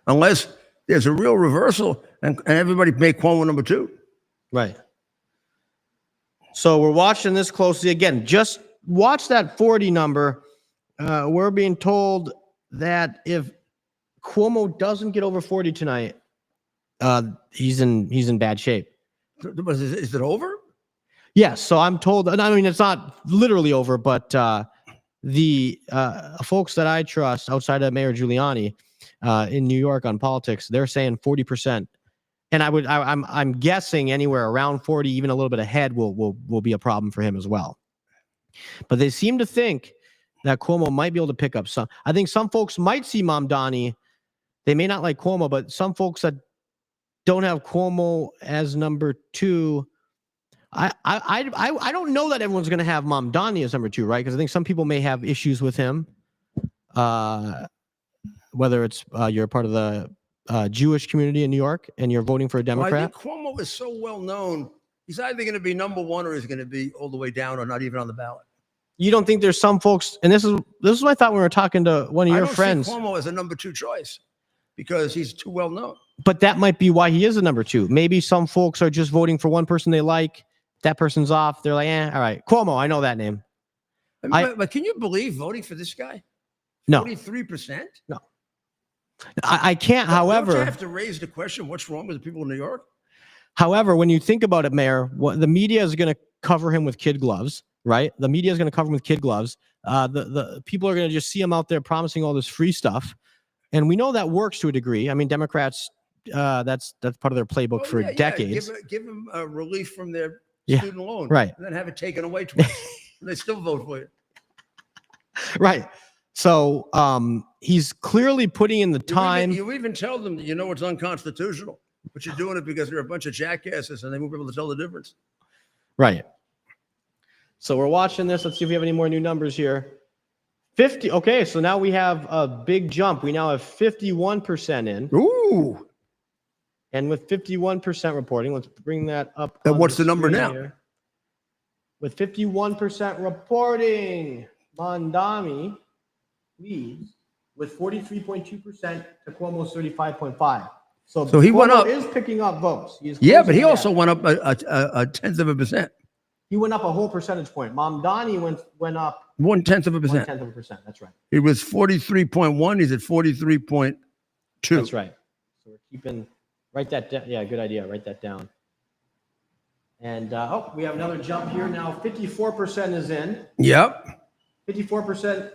unless there's a real reversal and everybody make Cuomo number 2. Right. So we're watching this closely again. Just watch that 40 number. We're being told that if Cuomo doesn't get over 40 tonight, he's in bad shape. Is it over? Yes. So I'm told. I mean, it's not literally over, but the folks that I trust outside of Mayor Giuliani in New York on politics, they're saying 40%. And I'm guessing anywhere around 40, even a little bit ahead, will be a problem for him as well. But they seem to think that Cuomo might be able to pick up some. I think some folks might see Mamdani. They may not like Cuomo, but some folks that don't have Cuomo as number 2. I don't know that everyone's going to have Mamdani as number 2, right? Because I think some people may have issues with him. Whether it's you're part of the Jewish community in New York and you're voting for a Democrat. Well, I think Cuomo is so well known. He's either going to be number 1 or he's going to be all the way down or not even on the ballot. You don't think there's some folks, and this is what I thought when we were talking to one of your friends. I don't see Cuomo as a number 2 choice because he's too well known. But that might be why he is a number 2. Maybe some folks are just voting for one person they like. That person's off. They're like, all right, Cuomo, I know that name. But can you believe voting for this guy? No. 43%? No. I can't, however. Don't you have to raise the question, what's wrong with the people in New York? However, when you think about it, Mayor, the media is going to cover him with kid gloves, right? The media is going to cover him with kid gloves. The people are going to just see him out there promising all this free stuff. And we know that works to a degree. I mean, Democrats, that's part of their playbook for decades. Give them a relief from their student loan. Right. And then have it taken away twice. They still vote for you. Right. So he's clearly putting in the time. You even tell them that you know it's unconstitutional, but you're doing it because they're a bunch of jackasses and they won't be able to tell the difference. Right. So we're watching this. Let's see if we have any more new numbers here. 50. Okay, so now we have a big jump. We now have 51% in. Ooh. And with 51% reporting, let's bring that up. And what's the number now? Here. With 51% reporting, Mamdani leads with 43.2% to Cuomo's 35.5. So he went up. Is picking up votes. But he also went up a tenth of a percent. He went up a whole percentage point. Mamdani went up 1/10 of a percent. 1/10 of a percent. That's right. He was 43.1. He's at 43.2. That's right. So we're keeping. Write that down. Yeah, good idea. Write that down. And we have another jump here now. 54% is in. Yep. 54%.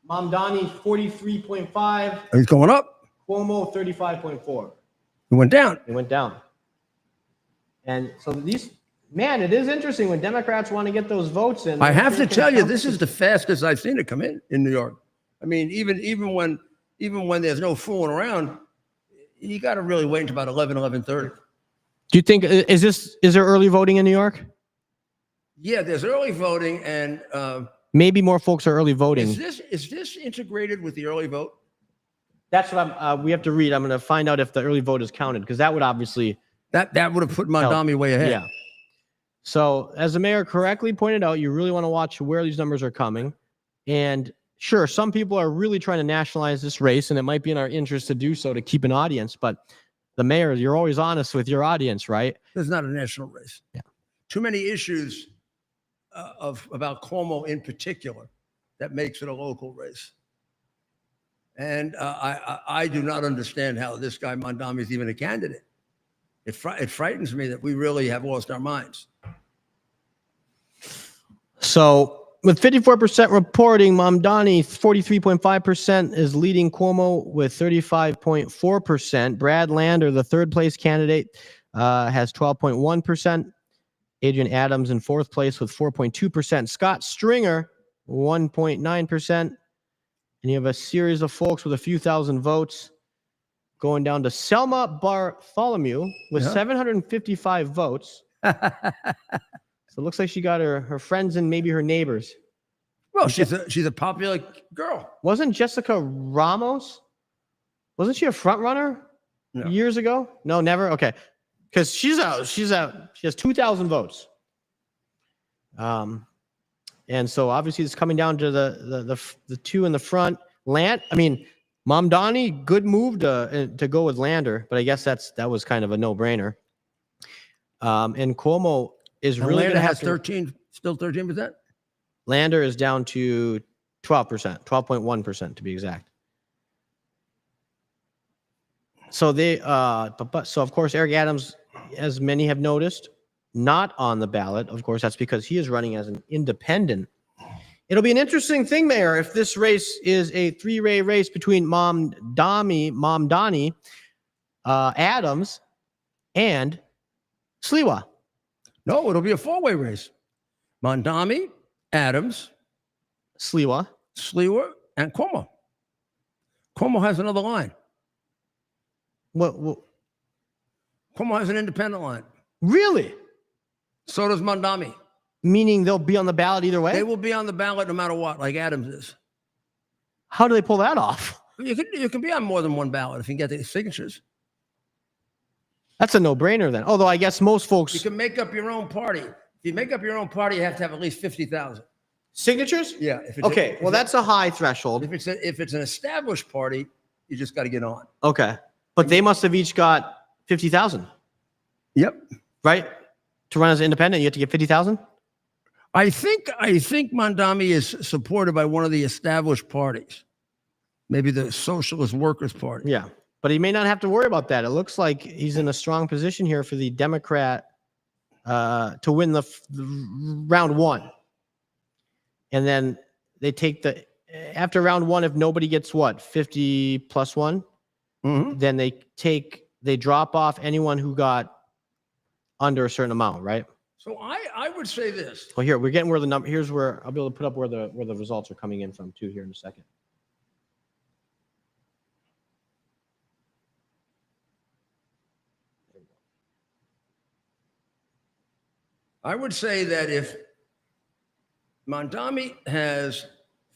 Mamdani 43.5. He's going up. Cuomo 35.4. He went down. It went down. And so it is interesting when Democrats want to get those votes in. I have to tell you, this is the fastest I've seen it come in New York. I mean, even when there's no fooling around, you got to really wait until about 11:30. Do you think is there early voting in New York? Yeah, there's early voting, and maybe more folks are early voting. Is this integrated with the early vote? That's what we have to read. I'm going to find out if the early vote is counted because that would obviously that would have put Mamdani way ahead. Yeah. So as the mayor correctly pointed out, you really want to watch where these numbers are coming. And sure, some people are really trying to nationalize this race, and it might be in our interest to do so to keep an audience. But the mayor, you're always honest with your audience, right? This is not a national race. Yeah. Too many issues about Cuomo in particular that makes it a local race. And I do not understand how this guy Mamdani is even a candidate. It frightens me that we really have lost our minds. So With 54% reporting, Mamdani 43.5% is leading Cuomo with 35.4%. Brad Lander, the third place candidate, has 12.1%. Adrian Adams in fourth place with 4.2%. Scott Stringer, 1.9%. And you have a series of folks with a few thousand votes going down to Selma Bartholomew with 755 votes. So it looks like she got her friends and maybe her neighbors. Well, she's a popular girl. Wasn't Jessica Ramos? Wasn't she a front runner years ago? No, never. Okay, because she's out. She has 2,000 votes. And so obviously it's coming down to the two in the front. Mamdani, good move to go with Lander, but I guess that was kind of a no-brainer. And Cuomo is really going to have 13%. Lander is down to 12%, 12.1% to be exact. So so of course Eric Adams, as many have noticed, not on the ballot. Of course, that's because he is running as an independent. It'll be an interesting thing, Mayor, if this race is a three-way race between Mamdani, Adams, and Sliwa. No, it'll be a four-way race. Mamdani, Adams, Sliwa, and Cuomo. Cuomo has another line. What? Cuomo has an independent line. Really? So does Mamdani. Meaning they'll be on the ballot either way? They will be on the ballot no matter what, like Adams is. How do they pull that off? You can be on more than one ballot if you can get the signatures. That's a no-brainer then. Although I guess most folks... You can make up your own party. If you make up your own party, you have to have at least 50,000. Signatures? Yeah. That's a high threshold. If it's an established party, you just got to get on. Okay. But they must have each got 50,000. Yep. Right? To run as an independent, you have to get 50,000? I think Mamdani is supported by one of the established parties. Maybe the Socialist Workers Party. Yeah. But he may not have to worry about that. It looks like he's in a strong position here for the Democrat to win the round one. And then they take after round one, if nobody gets 50 plus one, then they drop off anyone who got under a certain amount, right? So I would say this. Well, here we're getting where the number. Here's where I'll be able to put up where the results are coming in from too here in a second. I would say that if Mamdani has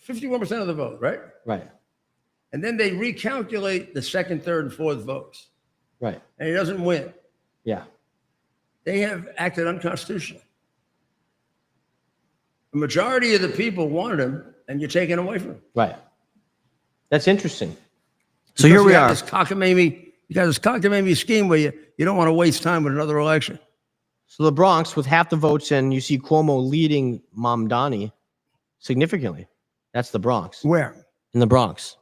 51% of the vote, right? Right. And then they recalculate the second, third, and fourth votes. Right. And he doesn't win. Yeah. They have acted unconstitutionally. The majority of the people wanted him, and you're taking him away from him. Right. That's interesting. So here we are. You got this cockamamie scheme where you don't want to waste time with another election. So the Bronx, with half the votes in, you see Cuomo leading Mamdani significantly. That's the Bronx. Where? In the Bronx.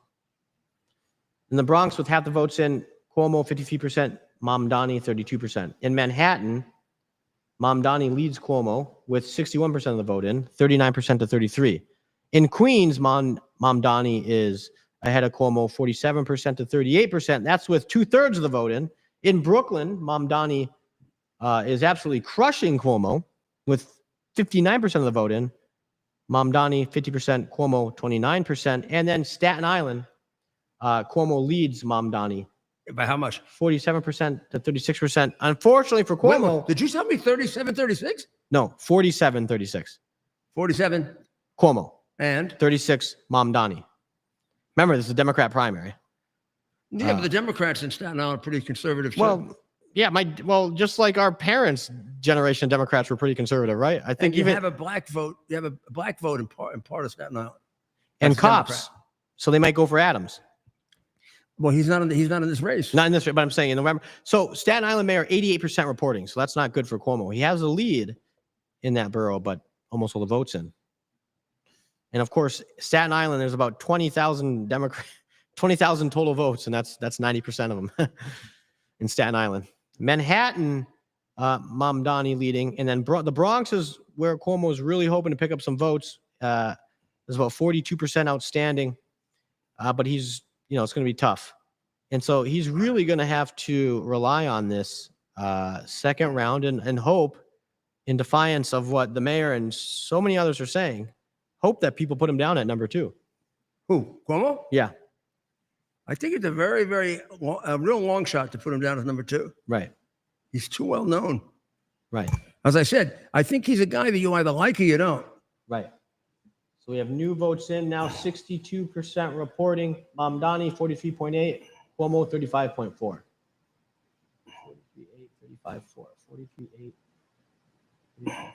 In the Bronx, with half the votes in, Cuomo 53%, Mamdani 32%. In Manhattan, Mamdani leads Cuomo with 61% of the vote in, 39% to 33%. In Queens, Mamdani is ahead of Cuomo, 47% to 38%. That's with 2/3 of the vote in. In Brooklyn, Mamdani is absolutely crushing Cuomo with 59% of the vote in. Mamdani 50%, Cuomo 29%. And then Staten Island, Cuomo leads Mamdani. By how much? 47% to 36%. Unfortunately for Cuomo. Wait, did you tell me 37-36? No, 47-36. 47. Cuomo. And? 36, Mamdani. Remember, this is a Democrat primary. Yeah, but the Democrats in Staten Island are pretty conservative. Well, yeah, just like our parents' generation of Democrats were pretty conservative, right? I think you have a black vote. You have a black vote in part of Staten Island. And cops. So they might go for Adams. Well, he's not in this race. Not in this race, but I'm saying in November. So Staten Island mayor, 88% reporting. So that's not good for Cuomo. He has a lead in that borough, but almost all the votes in. And of course, Staten Island, there's about 20,000 total votes, and that's 90% of them in Staten Island. Manhattan, Mamdani leading, and then the Bronx is where Cuomo is really hoping to pick up some votes. There's about 42% outstanding, but he's, it's going to be tough. And so he's really going to have to rely on this second round and hope, in defiance of what the mayor and so many others are saying, hope that people put him down at number 2. Who? Cuomo? Yeah. I think it's a very, very real long shot to put him down as number 2. Right. He's too well known. Right. As I said, I think he's a guy that you either like or you don't. Right. So we have new votes in now, 62% reporting. Mamdani, 43.8. Cuomo, 35.4. 43.8, 35.4. 43.8, 35.4.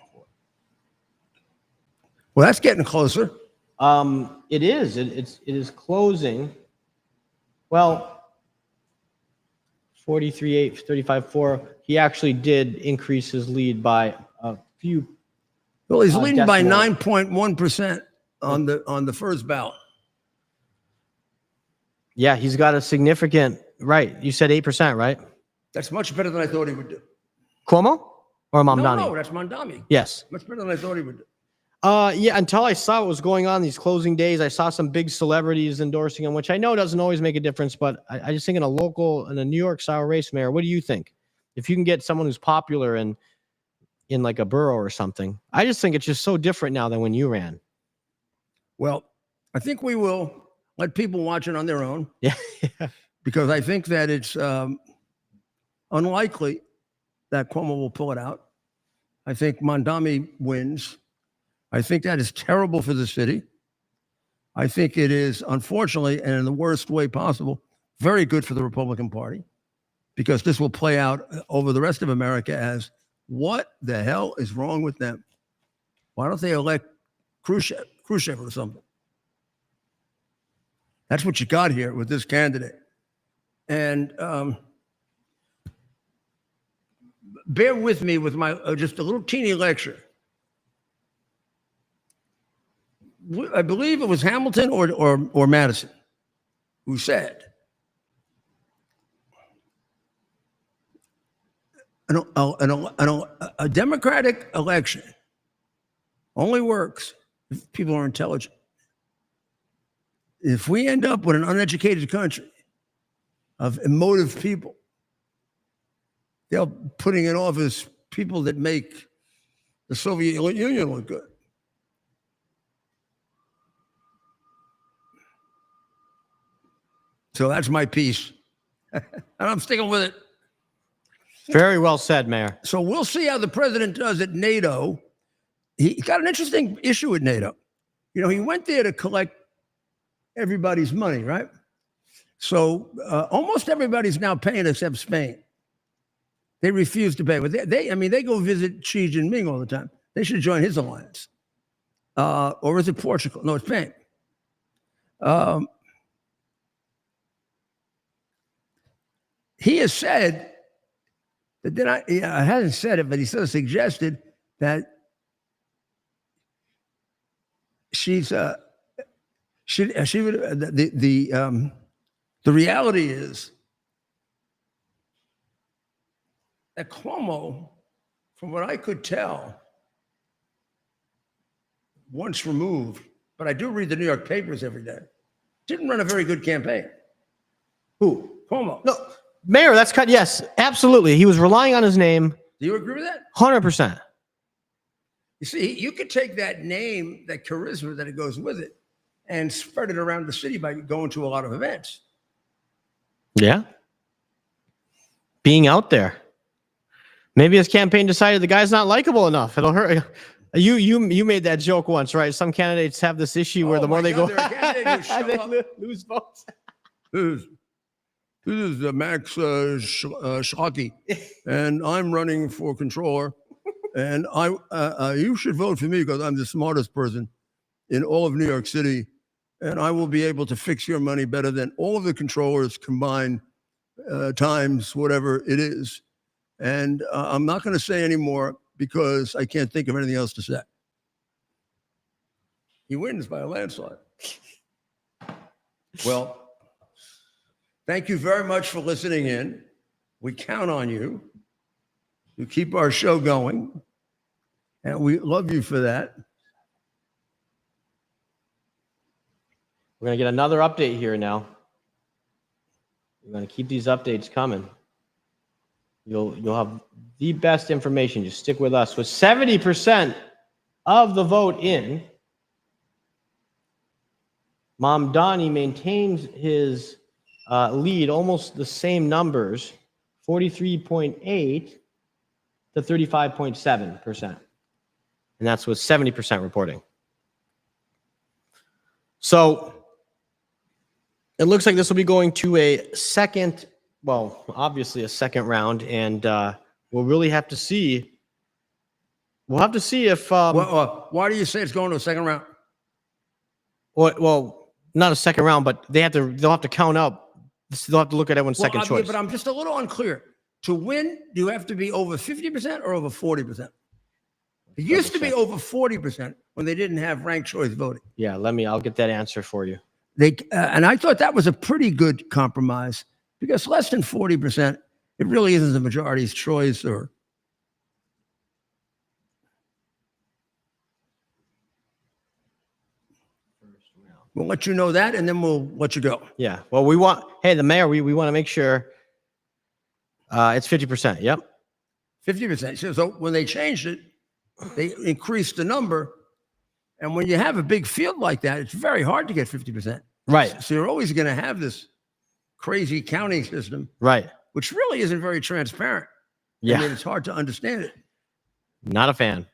Well, that's getting closer. It is. It is closing. Well, 43.8, 35.4. He actually did increase his lead by a few. Well, he's leading by decimal. 9.1% on the first ballot. Yeah, he's got a significant, right. You said 8%, right? That's much better than I thought he would do. Cuomo or Mamdani? No, that's Mamdani. Yes. Much better than I thought he would do. Yeah, until I saw what was going on these closing days, I saw some big celebrities endorsing him, which I know doesn't always make a difference, but I just think in a New York style race, Mayor, what do you think? If you can get someone who's popular in like a borough or something, I just think it's just so different now than when you ran. Well, I think we will let people watch it on their own. Yeah. Because I think that it's unlikely that Cuomo will pull it out. I think Mamdani wins. I think that is terrible for the city. I think it is, unfortunately, and in the worst way possible, very good for the Republican Party, because this will play out over the rest of America as, what the hell is wrong with them? Why don't they elect Khrushchev or something? That's what you got here with this candidate. And bear with me with my just a little teeny lecture. I believe it was Hamilton or Madison who said, a democratic election only works if people are intelligent. If we end up with an uneducated country of emotive people, they're putting in office people that make the Soviet Union look good. So that's my piece. And I'm sticking with it. Very well said, Mayor. So we'll see how the president does at NATO. He got an interesting issue at NATO. He went there to collect everybody's money, right? So almost everybody's now paying except Spain. They refuse to pay. But they go visit Xi Jinping all the time. They should join his alliance. Or is it Portugal? No, it's Spain. He has said that I hasn't said it, but he sort of suggested that the reality is that Cuomo, from what I could tell, once removed, but I do read the New York papers every day, didn't run a very good campaign. Who? Cuomo. No, Mayor, that's cut. Yes, absolutely. He was relying on his name. Do you agree with that? 100%. You see, you could take that name, that charisma that it goes with it, and spread it around the city by going to a lot of events. Yeah. Being out there. Maybe his campaign decided the guy's not likable enough. It'll hurt. You made that joke once, right? Some candidates have this issue where the more they go, they lose votes. This is Max Schlocky, and I'm running for controller. And you should vote for me because I'm the smartest person in all of New York City, and I will be able to fix your money better than all of the controllers combined times whatever it is. And I'm not going to say any more because I can't think of anything else to say. He wins by a landslide. Well, thank you very much for listening in. We count on you to keep our show going, and we love you for that. We're going to get another update here now. We're going to keep these updates coming. You'll have the best information. Just stick with us. With 70% of the vote in, Mamdani maintains his lead, almost the same numbers, 43.8 to 35.7%. And that's with 70% reporting. So it looks like this will be going to a second, well, obviously a second round, and we'll really have to see. We'll have to see if. Why do you say it's going to a second round? Well, not a second round, but they'll have to count up. They'll have to look at everyone's second choice. But I'm just a little unclear. To win, do you have to be over 50% or over 40%? It used to be over 40% when they didn't have ranked choice voting. Yeah, I'll get that answer for you. And I thought that was a pretty good compromise, because less than 40%, it really isn't the majority's choice. Or we'll let you know that, and then we'll let you go. Yeah. Well, the mayor, we want to make sure it's 50%. Yep. 50%. So when they changed it, they increased the number. And when you have a big field like that, it's very hard to get 50%. Right. So you're always going to have this crazy counting system. Right. Which really isn't very transparent. Yeah. I mean, it's hard to understand it. Not a fan.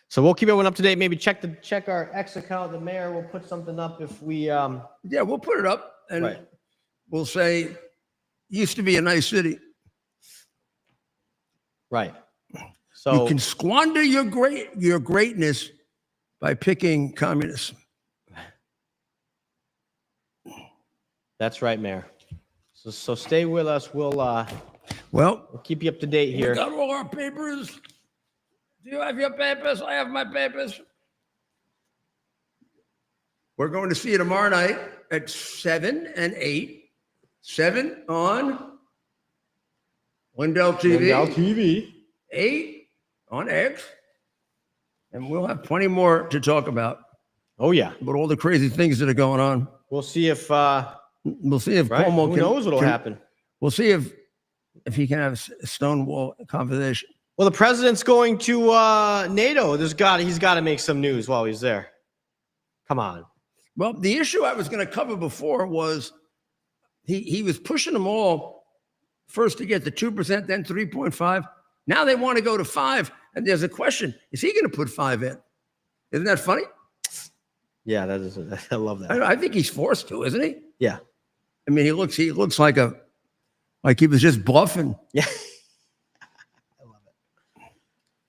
So we'll keep everyone up to date. Maybe check our X account. The mayor will put something up if we. Yeah, we'll put it up, and right. We'll say, used to be a nice city. Right. So you can squander your greatness by picking communists. That's right, Mayor. So stay with us. We'll keep you up to date here. We got all our papers. Do you have your papers? I have my papers. We're going to see you tomorrow night at 7 and 8. 7 on Lindell TV. 8 on X. And we'll have plenty more to talk about. Oh, yeah. About all the crazy things that are going on. We'll see if right? Cuomo Who knows what'll happen. We'll see if he can have a Stonewall conversation. Well, the president's going to NATO. He's got to make some news while he's there. Come on. Well, the issue I was going to cover before was he was pushing them all first to get the 2%, then 3.5. Now they want to go to 5. And there's a question: is he going to put 5 in? Isn't that funny? Yeah, I love that. I think he's forced to, isn't he? Yeah. I mean, he looks like he was just bluffing. Yeah. I love it.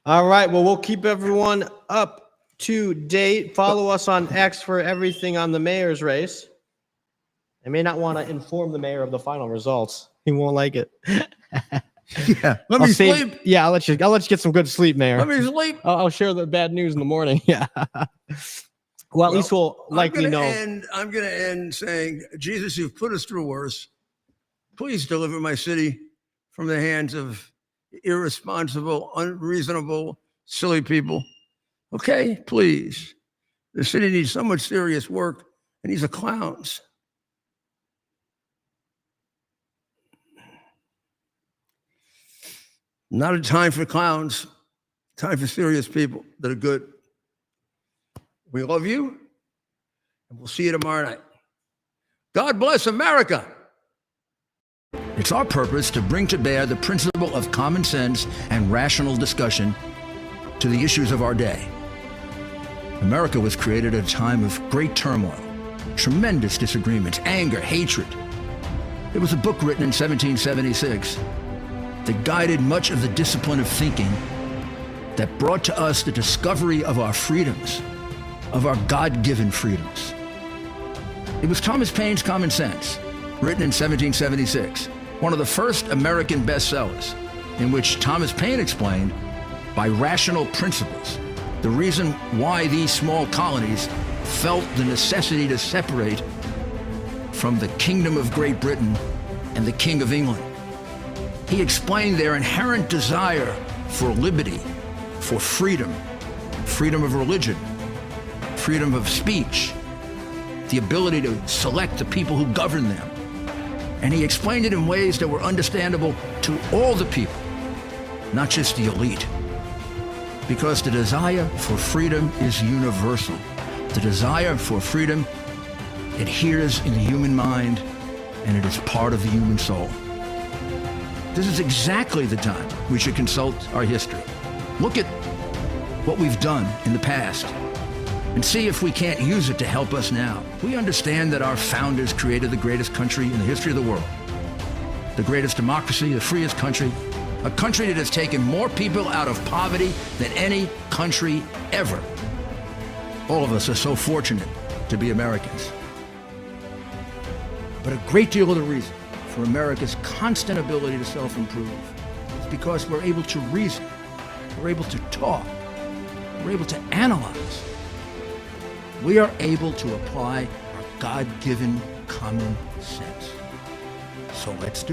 All right. Well, we'll keep everyone up to date. Follow us on X for everything on the mayor's race. I may not want to inform the mayor of the final results. He won't like it. Yeah. Let me sleep. Yeah, I'll let you get some good sleep, Mayor. Let me sleep. I'll share the bad news in the morning. Yeah. Well, at least we'll likely know. I'm going to end saying, Jesus, you've put us through worse. Please deliver my city from the hands of irresponsible, unreasonable, silly people. Okay, please. The city needs so much serious work, and these are clowns. Not a time for clowns, time for serious people that are good. We love you, and we'll see you tomorrow night. God bless America. It's our purpose to bring to bear the principle of common sense and rational discussion to the issues of our day. America was created at a time of great turmoil, tremendous disagreements, anger, hatred. There was a book written in 1776 that guided much of the discipline of thinking that brought to us the discovery of our freedoms, of our God-given freedoms. It was Thomas Paine's Common Sense, written in 1776, one of the first American bestsellers, in which Thomas Paine explained, by rational principles, the reason why these small colonies felt the necessity to separate from the Kingdom of Great Britain and the King of England. He explained their inherent desire for liberty, for freedom, freedom of religion, freedom of speech, the ability to select the people who govern them. And he explained it in ways that were understandable to all the people, not just the elite. Because the desire for freedom is universal. The desire for freedom adheres in the human mind, and it is part of the human soul. This is exactly the time we should consult our history. Look at what we've done in the past and see if we can't use it to help us now. We understand that our founders created the greatest country in the history of the world, the greatest democracy, the freest country, a country that has taken more people out of poverty than any country ever. All of us are so fortunate to be Americans. But a great deal of the reason for America's constant ability to self-improve is because we're able to reason, we're able to talk, we're able to analyze. We are able to apply our God-given common sense. So let's do it.